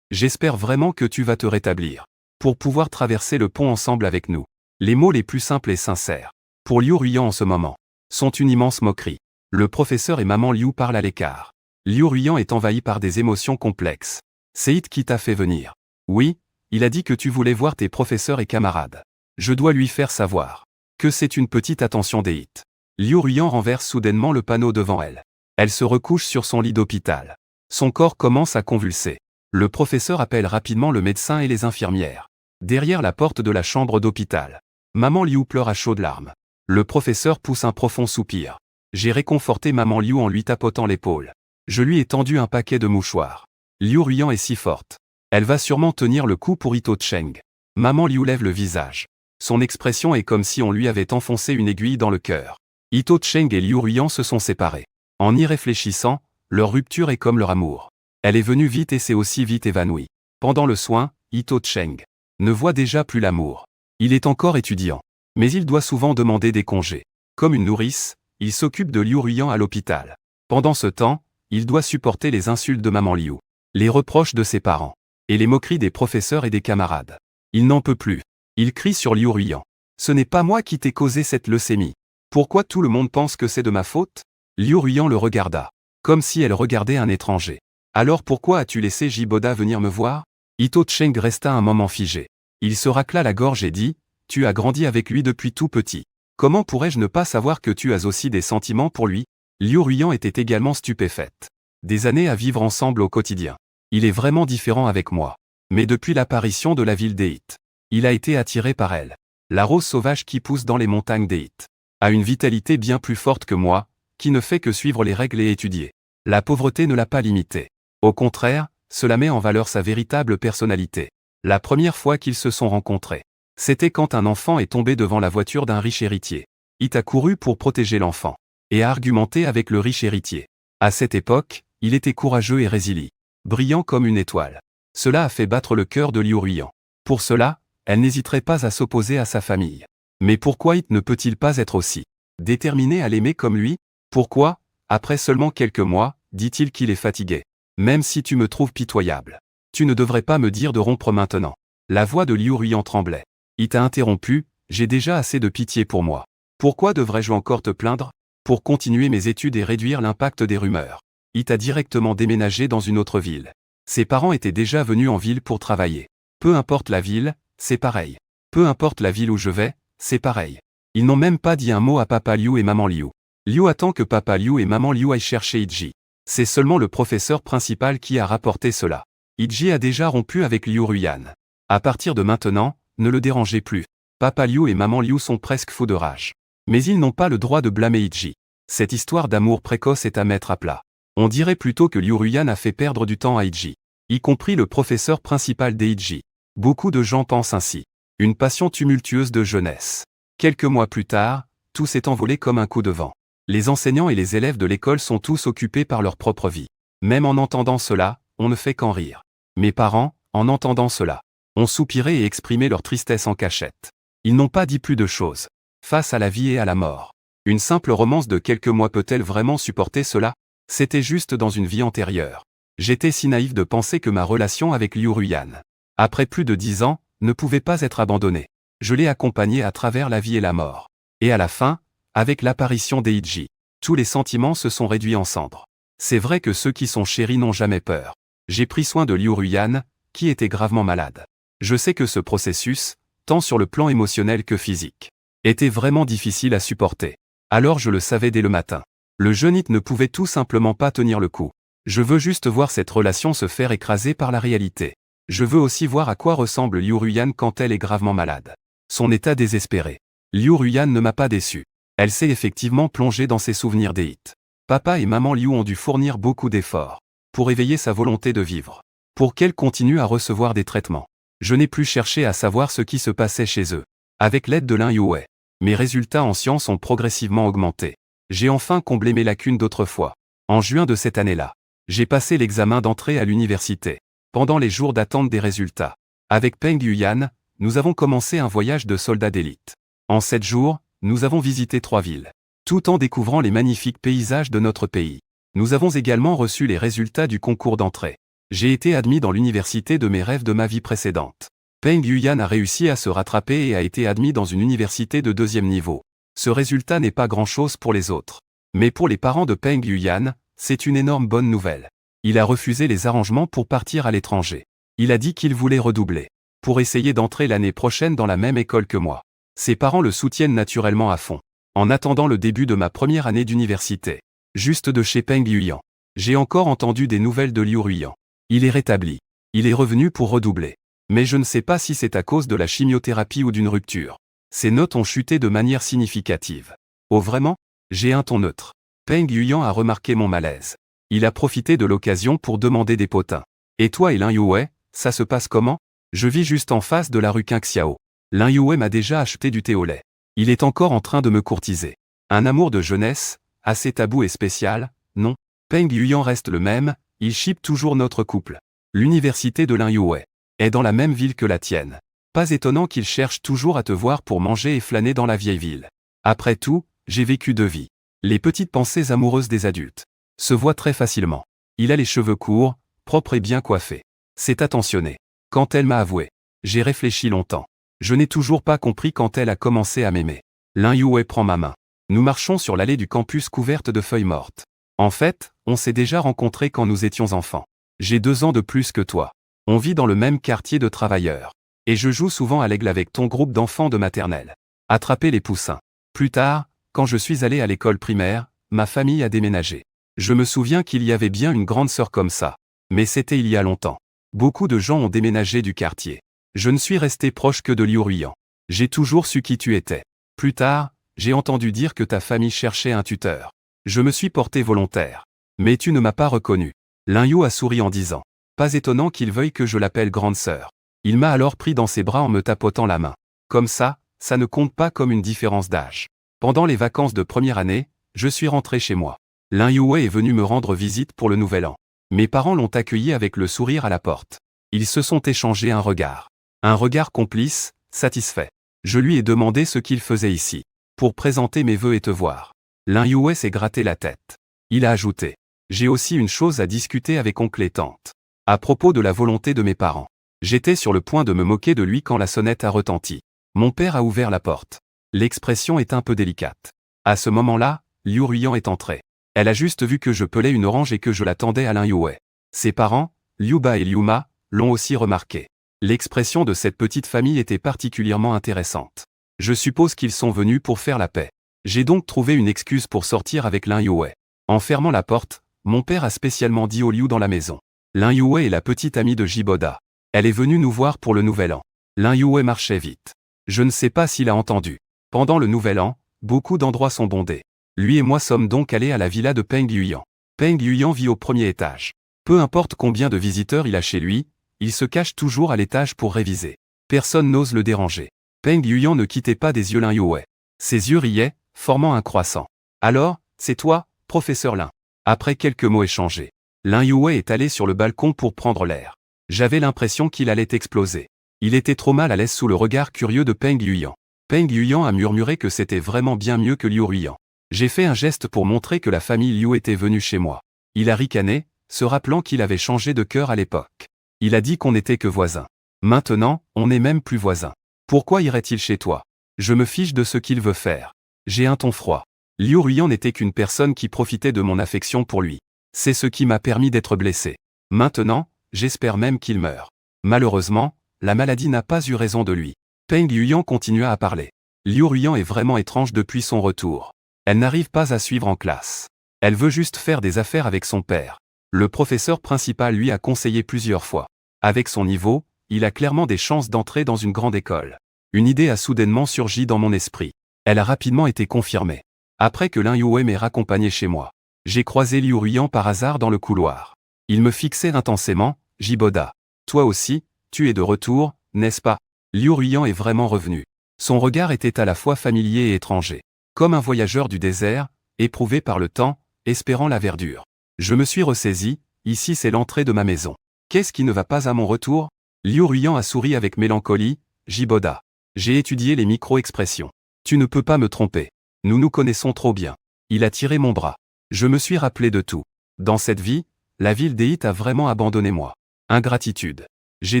J'espère vraiment que tu vas te rétablir. Pour pouvoir traverser le pont ensemble avec nous. Les mots les plus simples et sincères, pour Liu Ruyan en ce moment, sont une immense moquerie. Le professeur et maman Liu parlent à l'écart. Liu Ruyan est envahi par des émotions complexes. C'est It qui t'a fait venir. Oui, il a dit que tu voulais voir tes professeurs et camarades. Je dois lui faire savoir que c'est une petite attention des It. Liu Ruyan renverse soudainement le panneau devant elle. Elle se recouche sur son lit d'hôpital. Son corps commence à convulser. Le professeur appelle rapidement le médecin et les infirmières. Derrière la porte de la chambre d'hôpital, maman Liu pleure à chaudes larmes. Le professeur pousse un profond soupir. J'ai réconforté maman Liu en lui tapotant l'épaule. Je lui ai tendu un paquet de mouchoirs. Liu Ruyan est si forte. Elle va sûrement tenir le coup pour Ito Cheng. Maman Liu lève le visage. Son expression est comme si on lui avait enfoncé une aiguille dans le cœur. Ito Cheng et Liu Ruyan se sont séparés. En y réfléchissant, leur rupture est comme leur amour. Elle est venue vite et s'est aussi vite évanouie. Pendant le soin, Ito Cheng ne voit déjà plus l'amour. Il est encore étudiant. Mais il doit souvent demander des congés. Comme une nourrice, il s'occupe de Liu Ruyan à l'hôpital. Pendant ce temps, il doit supporter les insultes de maman Liu, les reproches de ses parents, et les moqueries des professeurs et des camarades. Il n'en peut plus. Il crie sur Liu Ruyan. Ce n'est pas moi qui t'ai causé cette leucémie. Pourquoi tout le monde pense que c'est de ma faute? Liu Ruyan le regarda, comme si elle regardait un étranger. Alors pourquoi as-tu laissé Jiboda venir me voir? Ito Cheng resta un moment figé. Il se racla la gorge et dit: Tu as grandi avec lui depuis tout petit. Comment pourrais-je ne pas savoir que tu as aussi des sentiments pour lui? Liu Ruyan était également stupéfaite. Des années à vivre ensemble au quotidien. Il est vraiment différent avec moi. Mais depuis l'apparition de la ville des It, il a été attiré par elle. La rose sauvage qui pousse dans les montagnes des It a une vitalité bien plus forte que moi, qui ne fait que suivre les règles et étudier. La pauvreté ne l'a pas limité. Au contraire, cela met en valeur sa véritable personnalité. La première fois qu'ils se sont rencontrés, c'était quand un enfant est tombé devant la voiture d'un riche héritier. It a couru pour protéger l'enfant et a argumenté avec le riche héritier. À cette époque, il était courageux et résilient, brillant comme une étoile. Cela a fait battre le cœur de Liu Ruyan. Pour cela, elle n'hésiterait pas à s'opposer à sa famille. Mais pourquoi It ne peut-il pas être aussi déterminé à l'aimer comme lui? Pourquoi, après seulement quelques mois, dit-il qu'il est fatigué? Même si tu me trouves pitoyable, tu ne devrais pas me dire de rompre maintenant. La voix de Liu Ruyan tremblait. It t'a interrompu, j'ai déjà assez de pitié pour moi. Pourquoi devrais-je encore te plaindre? Pour continuer mes études et réduire l'impact des rumeurs. It a directement déménagé dans une autre ville. Ses parents étaient déjà venus en ville pour travailler. Peu importe la ville, c'est pareil. Peu importe la ville où je vais, c'est pareil. Ils n'ont même pas dit un mot à Papa Liu et Maman Liu. Liu attend que Papa Liu et Maman Liu aillent chercher Itji. C'est seulement le professeur principal qui a rapporté cela. Itji a déjà rompu avec Liu Ruyan. À partir de maintenant, ne le dérangez plus. Papa Liu et Maman Liu sont presque fous de rage. Mais ils n'ont pas le droit de blâmer Itji. Cette histoire d'amour précoce est à mettre à plat. On dirait plutôt que Liu Ruyan a fait perdre du temps à Itji, y compris le professeur principal d'Itji. Beaucoup de gens pensent ainsi. Une passion tumultueuse de jeunesse. Quelques mois plus tard, tout s'est envolé comme un coup de vent. Les enseignants et les élèves de l'école sont tous occupés par leur propre vie. Même en entendant cela, on ne fait qu'en rire. Mes parents, en entendant cela, ont soupiré et exprimé leur tristesse en cachette. Ils n'ont pas dit plus de choses. Face à la vie et à la mort. Une simple romance de quelques mois peut-elle vraiment supporter cela? C'était juste dans une vie antérieure. J'étais si naïf de penser que ma relation avec Liu Ruyan, après plus de 10 ans, ne pouvait pas être abandonnée. Je l'ai accompagné à travers la vie et la mort. Et à la fin, avec l'apparition d'Itji, tous les sentiments se sont réduits en cendres. C'est vrai que ceux qui sont chéris n'ont jamais peur. J'ai pris soin de Liu Ruyan, qui était gravement malade. Je sais que ce processus, tant sur le plan émotionnel que physique, était vraiment difficile à supporter. Alors je le savais dès le matin. Le jeune It ne pouvait tout simplement pas tenir le coup. Je veux juste voir cette relation se faire écraser par la réalité. Je veux aussi voir à quoi ressemble Liu Ruyan quand elle est gravement malade. Son état désespéré. Liu Ruyan ne m'a pas déçu. Elle s'est effectivement plongée dans ses souvenirs des It. Papa et Maman Liu ont dû fournir beaucoup d'efforts pour éveiller sa volonté de vivre. pour qu'elle continue à recevoir des traitements. Je n'ai plus cherché à savoir ce qui se passait chez eux. Avec l'aide de Lin Yue, mes résultats en sciences ont progressivement augmenté. J'ai enfin comblé mes lacunes d'autrefois. En juin de cette année-là, j'ai passé l'examen d'entrée à l'université. Pendant les jours d'attente des résultats, avec Peng Yuyan, nous avons commencé un voyage de soldats d'élite. En 7 jours, nous avons visité 3 villes, tout en découvrant les magnifiques paysages de notre pays. Nous avons également reçu les résultats du concours d'entrée. J'ai été admis dans l'université de mes rêves de ma vie précédente. Peng Yuyan a réussi à se rattraper et a été admis dans une université de 2e niveau. Ce résultat n'est pas grand-chose pour les autres. Mais pour les parents de Peng Yuyan, c'est une énorme bonne nouvelle. Il a refusé les arrangements pour partir à l'étranger. Il a dit qu'il voulait redoubler, pour essayer d'entrer l'année prochaine dans la même école que moi. Ses parents le soutiennent naturellement à fond. En attendant le début de ma première année d'université, juste de chez Peng Yuyan, j'ai encore entendu des nouvelles de Liu Ruiyan. Il est rétabli. Il est revenu pour redoubler. Mais je ne sais pas si c'est à cause de la chimiothérapie ou d'une rupture. Ses notes ont chuté de manière significative. Oh vraiment? J'ai un ton neutre. Peng Yuyan a remarqué mon malaise. Il a profité de l'occasion pour demander des potins. Et toi et Lin Yue, ça se passe comment? Je vis juste en face de la rue Qingxiao. Lin Yue m'a déjà acheté du thé au lait. Il est encore en train de me courtiser. Un amour de jeunesse, assez tabou et spécial, non? Peng Yuyan reste le même, il chipe toujours notre couple. L'université de Lin Yue est dans la même ville que la tienne. Pas étonnant qu'il cherche toujours à te voir pour manger et flâner dans la vieille ville. Après tout, j'ai vécu 2 vies. Les petites pensées amoureuses des adultes se voient très facilement. Il a les cheveux courts, propres et bien coiffés. C'est attentionné. Quand elle m'a avoué, j'ai réfléchi longtemps. Je n'ai toujours pas compris quand elle a commencé à m'aimer. Lin Yue prend ma main. Nous marchons sur l'allée du campus couverte de feuilles mortes. En fait, on s'est déjà rencontrés quand nous étions enfants. J'ai 2 ans de plus que toi. On vit dans le même quartier de travailleurs. Et je joue souvent à l'aigle avec ton groupe d'enfants de maternelle. Attraper les poussins. Plus tard, quand je suis allé à l'école primaire, ma famille a déménagé. Je me souviens qu'il y avait bien une grande sœur comme ça. Mais c'était il y a longtemps. Beaucoup de gens ont déménagé du quartier. Je ne suis resté proche que de Liu Ruiyan. J'ai toujours su qui tu étais. Plus tard, j'ai entendu dire que ta famille cherchait un tuteur. Je me suis porté volontaire. Mais tu ne m'as pas reconnu. Lin Yu a souri en disant. Pas étonnant qu'il veuille que je l'appelle grande sœur. Il m'a alors pris dans ses bras en me tapotant la main. Comme ça ne compte pas comme une différence d'âge. Pendant les vacances de première année, je suis rentré chez moi. Lin Yue est venu me rendre visite pour le nouvel an. Mes parents l'ont accueilli avec le sourire à la porte. Ils se sont échangés un regard. Un regard complice, satisfait. Je lui ai demandé ce qu'il faisait ici. Pour présenter mes vœux et te voir. Lin Yue s'est gratté la tête. Il a ajouté. J'ai aussi une chose à discuter avec oncle et tante. À propos de la volonté de mes parents. J'étais sur le point de me moquer de lui quand la sonnette a retenti. Mon père a ouvert la porte. L'expression est un peu délicate. À ce moment-là, Liu Ruiyan est entrée. Elle a juste vu que je pelais une orange et que je l'attendais à Lin Yue. Ses parents, Liu Ba et Liu Ma, l'ont aussi remarqué. L'expression de cette petite famille était particulièrement intéressante. Je suppose qu'ils sont venus pour faire la paix. J'ai donc trouvé une excuse pour sortir avec Lin Yue. En fermant la porte, mon père a spécialement dit au Liu dans la maison. Lin Yue est la petite amie de Jiboda. Elle est venue nous voir pour le nouvel an. Lin Yue marchait vite. Je ne sais pas s'il a entendu. Pendant le nouvel an, beaucoup d'endroits sont bondés. Lui et moi sommes donc allés à la villa de Peng Yuyan. Peng Yuyan vit au 1er étage. Peu importe combien de visiteurs il a chez lui, il se cache toujours à l'étage pour réviser. Personne n'ose le déranger. Peng Yuyan ne quittait pas des yeux Lin Yue. Ses yeux riaient, formant un croissant. Alors, c'est toi, professeur Lin. Après quelques mots échangés, Lin Yue est allé sur le balcon pour prendre l'air. J'avais l'impression qu'il allait exploser. Il était trop mal à l'aise sous le regard curieux de Peng Yuyan. Peng Yuyan a murmuré que c'était vraiment bien mieux que Liu Ruiyan. J'ai fait un geste pour montrer que la famille Liu était venue chez moi. Il a ricané, se rappelant qu'il avait changé de cœur à l'époque. Il a dit qu'on n'était que voisins. Maintenant, on n'est même plus voisins. Pourquoi irait-il chez toi? Je me fiche de ce qu'il veut faire. J'ai un ton froid. Liu Ruiyan n'était qu'une personne qui profitait de mon affection pour lui. C'est ce qui m'a permis d'être blessé. Maintenant, j'espère même qu'il meurt. Malheureusement, la maladie n'a pas eu raison de lui. Peng Yuyan continua à parler. Liu Ruiyan est vraiment étrange depuis son retour. Elle n'arrive pas à suivre en classe. Elle veut juste faire des affaires avec son père. Le professeur principal lui a conseillé plusieurs fois. Avec son niveau, il a clairement des chances d'entrer dans une grande école. Une idée a soudainement surgi dans mon esprit. Elle a rapidement été confirmée. Après que Lin Yue m'ait raccompagné chez moi, j'ai croisé Liu Ruiyan par hasard dans le couloir. Il me fixait intensément, Jiboda. Toi aussi, tu es de retour, n'est-ce pas? Liu Ruiyan est vraiment revenu. Son regard était à la fois familier et étranger. Comme un voyageur du désert, éprouvé par le temps, espérant la verdure. Je me suis ressaisi, ici c'est l'entrée de ma maison. Qu'est-ce qui ne va pas à mon retour? Liu Ruiyan a souri avec mélancolie, Jiboda. J'ai étudié les micro-expressions. Tu ne peux pas me tromper. Nous nous connaissons trop bien. Il a tiré mon bras. Je me suis rappelé de tout. Dans cette vie, la ville d'Eit a vraiment abandonné moi. Ingratitude. J'ai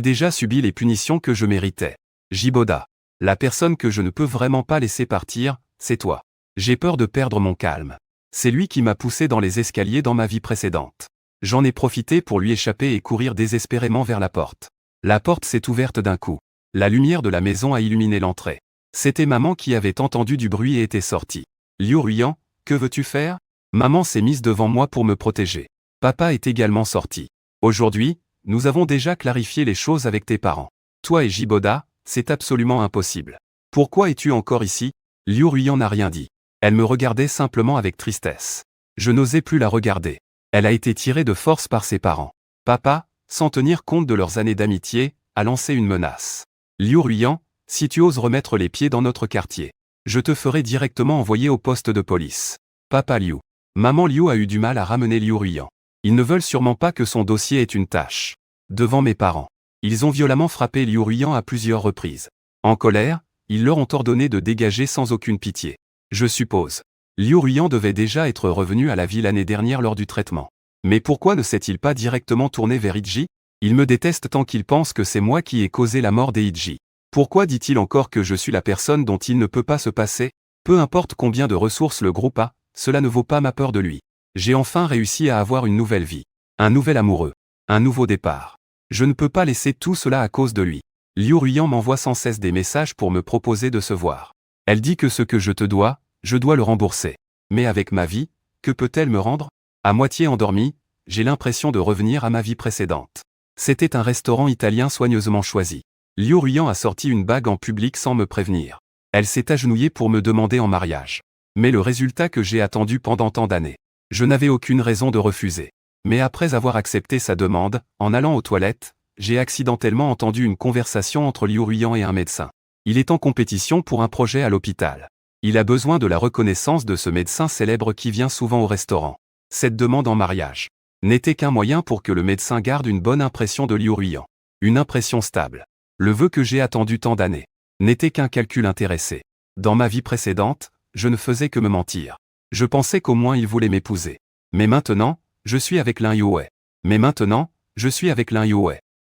déjà subi les punitions que je méritais. Jiboda. La personne que je ne peux vraiment pas laisser partir, c'est toi. J'ai peur de perdre mon calme. C'est lui qui m'a poussé dans les escaliers dans ma vie précédente. J'en ai profité pour lui échapper et courir désespérément vers la porte. La porte s'est ouverte d'un coup. La lumière de la maison a illuminé l'entrée. C'était maman qui avait entendu du bruit et était sortie. Liu Ruiyan, que veux-tu faire? Maman s'est mise devant moi pour me protéger. Papa est également sorti. Aujourd'hui, nous avons déjà clarifié les choses avec tes parents. Toi et Jiboda, c'est absolument impossible. Pourquoi es-tu encore ici? Liu Ruiyan n'a rien dit. Elle me regardait simplement avec tristesse. Je n'osais plus la regarder. Elle a été tirée de force par ses parents. Papa, sans tenir compte de leurs années d'amitié, a lancé une menace. Liu Ruiyan, si tu oses remettre les pieds dans notre quartier, je te ferai directement envoyer au poste de police. Papa Liu. Maman Liu a eu du mal à ramener Liu Ruiyan. Ils ne veulent sûrement pas que son dossier ait une tâche. Devant mes parents. Ils ont violemment frappé Liu Ruiyan à plusieurs reprises. En colère, ils leur ont ordonné de dégager sans aucune pitié. Je suppose. Liu Ruiyan devait déjà être revenu à la vie l'année dernière lors du traitement. Mais pourquoi ne s'est-il pas directement tourné vers Iji? Il me déteste tant qu'il pense que c'est moi qui ai causé la mort d'Eiji. Pourquoi dit-il encore que je suis la personne dont il ne peut pas se passer? Peu importe combien de ressources le groupe a, cela ne vaut pas ma peur de lui. J'ai enfin réussi à avoir une nouvelle vie. Un nouvel amoureux. Un nouveau départ. Je ne peux pas laisser tout cela à cause de lui. Liu Ruiyan m'envoie sans cesse des messages pour me proposer de se voir. Elle dit que ce que je dois le rembourser. Mais avec ma vie, que peut-elle me rendre? À moitié endormi, j'ai l'impression de revenir à ma vie précédente. C'était un restaurant italien soigneusement choisi. Liu Ruiyan a sorti une bague en public sans me prévenir. Elle s'est agenouillée pour me demander en mariage. Mais le résultat que j'ai attendu pendant tant d'années. Je n'avais aucune raison de refuser. Mais après avoir accepté sa demande, en allant aux toilettes, j'ai accidentellement entendu une conversation entre Liu Ruiyan et un médecin. Il est en compétition pour un projet à l'hôpital. Il a besoin de la reconnaissance de ce médecin célèbre qui vient souvent au restaurant. Cette demande en mariage n'était qu'un moyen pour que le médecin garde une bonne impression de Liu Ruiyan. Une impression stable. Le vœu que j'ai attendu tant d'années n'était qu'un calcul intéressé. Dans ma vie précédente, je ne faisais que me mentir. Je pensais qu'au moins il voulait m'épouser. Mais maintenant, je suis avec Lin Youwei.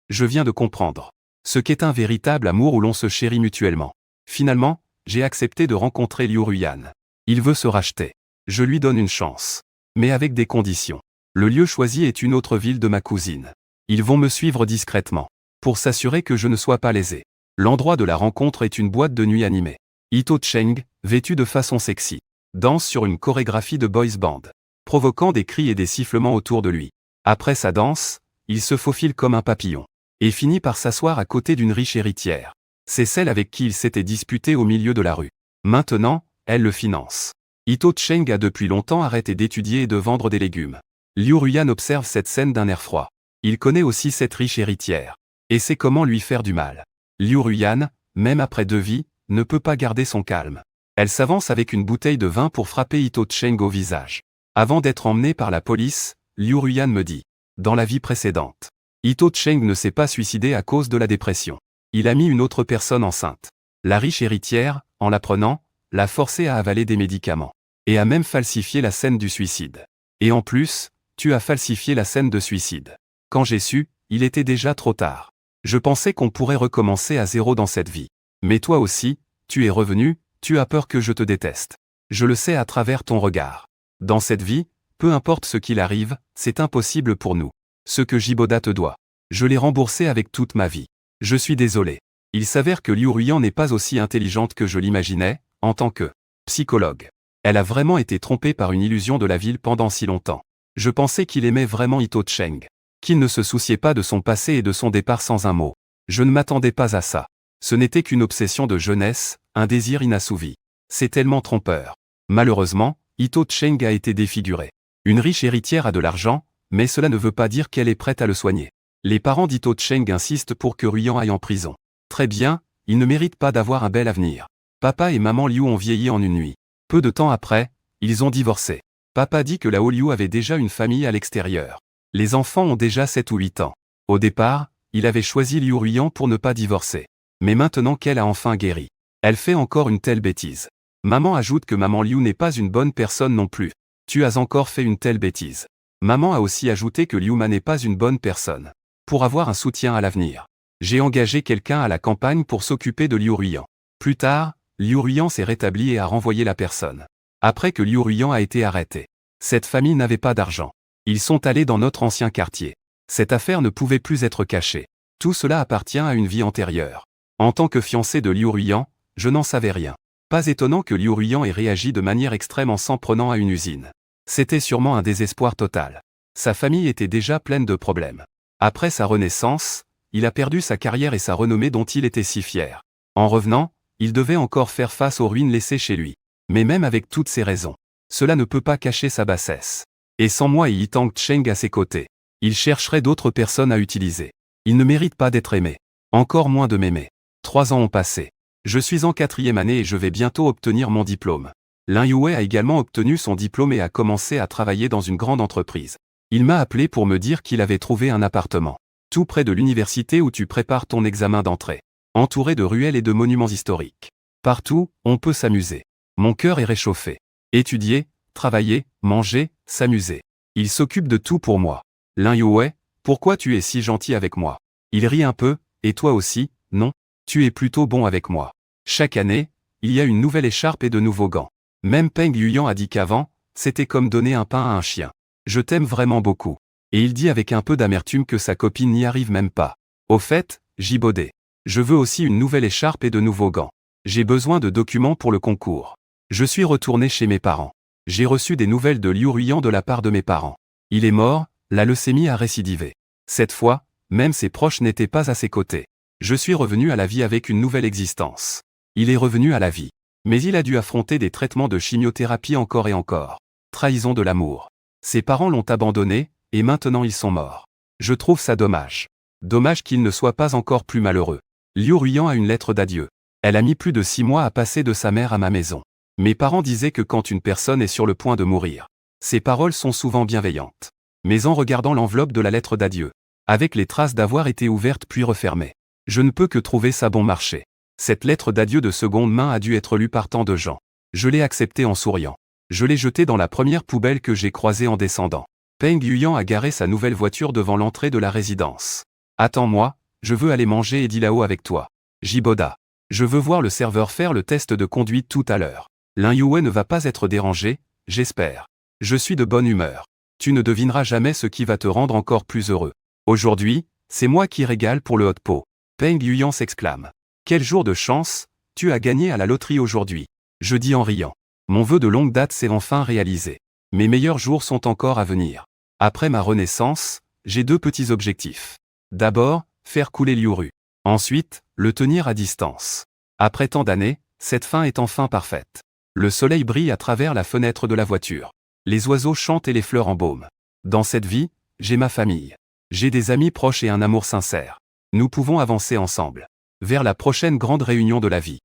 Je viens de comprendre ce qu'est un véritable amour où l'on se chérit mutuellement. Finalement, j'ai accepté de rencontrer Liu Ruiyan. Il veut se racheter. Je lui donne une chance. Mais avec des conditions. Le lieu choisi est une autre ville de ma cousine. Ils vont me suivre discrètement. Pour s'assurer que je ne sois pas lésé. L'endroit de la rencontre est une boîte de nuit animée. Ito Cheng, vêtu de façon sexy, danse sur une chorégraphie de boys band, provoquant des cris et des sifflements autour de lui. Après sa danse, il se faufile comme un papillon, et finit par s'asseoir à côté d'une riche héritière. C'est celle avec qui il s'était disputé au milieu de la rue. Maintenant, elle le finance. Ito Cheng a depuis longtemps arrêté d'étudier et de vendre des légumes. Liu Ruiyan observe cette scène d'un air froid. Il connaît aussi cette riche héritière. Et sait comment lui faire du mal. Liu Ruiyan, même après 2 vies, ne peut pas garder son calme. Elle s'avance avec une bouteille de vin pour frapper Ito Cheng au visage. Avant d'être emmenée par la police, Liu Ruiyan me dit. Dans la vie précédente, Ito Cheng ne s'est pas suicidé à cause de la dépression. Il a mis une autre personne enceinte. La riche héritière, en l'apprenant, l'a forcé à avaler des médicaments. Et a même falsifié la scène du suicide. Et en plus, tu as falsifié la scène de suicide. Quand j'ai su, il était déjà trop tard. Je pensais qu'on pourrait recommencer à zéro dans cette vie. Mais toi aussi, tu es revenu, tu as peur que je te déteste. Je le sais à travers ton regard. Dans cette vie, peu importe ce qu'il arrive, c'est impossible pour nous. Ce que Jiboda te doit, je l'ai remboursé avec toute ma vie. Je suis désolé. Il s'avère que Liu Ruiyan n'est pas aussi intelligente que je l'imaginais, en tant que psychologue. Elle a vraiment été trompée par une illusion de la ville pendant si longtemps. Je pensais qu'il aimait vraiment Ito Cheng. Qu'il ne se souciait pas de son passé et de son départ sans un mot. Je ne m'attendais pas à ça. Ce n'était qu'une obsession de jeunesse, un désir inassouvi. C'est tellement trompeur. Malheureusement, Ito Cheng a été défigurée. Une riche héritière a de l'argent, mais cela ne veut pas dire qu'elle est prête à le soigner. Les parents d'Ito Cheng insistent pour que Ruyan aille en prison. Très bien, il ne mérite pas d'avoir un bel avenir. Papa et maman Liu ont vieilli en une nuit. Peu de temps après, ils ont divorcé. Papa dit que Lao Liu avait déjà une famille à l'extérieur. Les enfants ont déjà 7 ou 8 ans. Au départ, il avait choisi Liu Ruyan pour ne pas divorcer. Mais maintenant qu'elle a enfin guéri, elle fait encore une telle bêtise. Maman ajoute que maman Liu n'est pas une bonne personne non plus. Tu as encore fait une telle bêtise. Maman a aussi ajouté que Liu Ma n'est pas une bonne personne. Pour avoir un soutien à l'avenir, j'ai engagé quelqu'un à la campagne pour s'occuper de Liu Ruyan. Plus tard, Liu Ruyan s'est rétabli et a renvoyé la personne. Après que Liu Ruyan a été arrêté. Cette famille n'avait pas d'argent. Ils sont allés dans notre ancien quartier. Cette affaire ne pouvait plus être cachée. Tout cela appartient à une vie antérieure. En tant que fiancé de Liu Ruyan, je n'en savais rien. Pas étonnant que Liu Ruyan ait réagi de manière extrême en s'en prenant à une usine. C'était sûrement un désespoir total. Sa famille était déjà pleine de problèmes. Après sa renaissance, il a perdu sa carrière et sa renommée dont il était si fier. En revenant, il devait encore faire face aux ruines laissées chez lui. Mais même avec toutes ces raisons, cela ne peut pas cacher sa bassesse. Et sans moi et Yitang Cheng à ses côtés, il chercherait d'autres personnes à utiliser. Il ne mérite pas d'être aimé. Encore moins de m'aimer. 3 ans ont passé. Je suis en 4e année et je vais bientôt obtenir mon diplôme. Lin Yue a également obtenu son diplôme et a commencé à travailler dans une grande entreprise. Il m'a appelé pour me dire qu'il avait trouvé un appartement. Tout près de l'université où tu prépares ton examen d'entrée. Entouré de ruelles et de monuments historiques. Partout, on peut s'amuser. Mon cœur est réchauffé. Étudier, travailler, manger, s'amuser. Il s'occupe de tout pour moi. Lin Yue, pourquoi tu es si gentil avec moi? Il rit un peu, et toi aussi, non? Tu es plutôt bon avec moi. Chaque année, il y a une nouvelle écharpe et de nouveaux gants. Même Peng Yuyan a dit qu'avant, c'était comme donner un pain à un chien. Je t'aime vraiment beaucoup. Et il dit avec un peu d'amertume que sa copine n'y arrive même pas. Au fait, Jibodé. Je veux aussi une nouvelle écharpe et de nouveaux gants. J'ai besoin de documents pour le concours. Je suis retourné chez mes parents. J'ai reçu des nouvelles de Liu Ruyan de la part de mes parents. Il est mort, la leucémie a récidivé. Cette fois, même ses proches n'étaient pas à ses côtés. Je suis revenu à la vie avec une nouvelle existence. Il est revenu à la vie. Mais il a dû affronter des traitements de chimiothérapie encore et encore. Trahison de l'amour. Ses parents l'ont abandonné, et maintenant ils sont morts. Je trouve ça dommage. Dommage qu'il ne soit pas encore plus malheureux. Liu Ruyan a une lettre d'adieu. Elle a mis plus de 6 mois à passer de sa mère à ma maison. Mes parents disaient que quand une personne est sur le point de mourir, ses paroles sont souvent bienveillantes. Mais en regardant l'enveloppe de la lettre d'adieu, avec les traces d'avoir été ouverte puis refermée, je ne peux que trouver ça bon marché. Cette lettre d'adieu de seconde main a dû être lue par tant de gens. Je l'ai acceptée en souriant. Je l'ai jetée dans la première poubelle que j'ai croisée en descendant. Peng Yuyan a garé sa nouvelle voiture devant l'entrée de la résidence. Attends-moi, je veux aller manger et dit là-haut avec toi. Jiboda. Je veux voir le serveur faire le test de conduite tout à l'heure. Lin Yue ne va pas être dérangé, j'espère. Je suis de bonne humeur. Tu ne devineras jamais ce qui va te rendre encore plus heureux. Aujourd'hui, c'est moi qui régale pour le hot pot. Peng Yuyan s'exclame. Quel jour de chance, tu as gagné à la loterie aujourd'hui. Je dis en riant. Mon vœu de longue date s'est enfin réalisé. Mes meilleurs jours sont encore à venir. Après ma renaissance, j'ai 2 petits objectifs. D'abord, faire couler Liu Ru. Ensuite, le tenir à distance. Après tant d'années, cette fin est enfin parfaite. Le soleil brille à travers la fenêtre de la voiture. Les oiseaux chantent et les fleurs embaument. Dans cette vie, j'ai ma famille. J'ai des amis proches et un amour sincère. Nous pouvons avancer ensemble. Vers la prochaine grande réunion de la vie.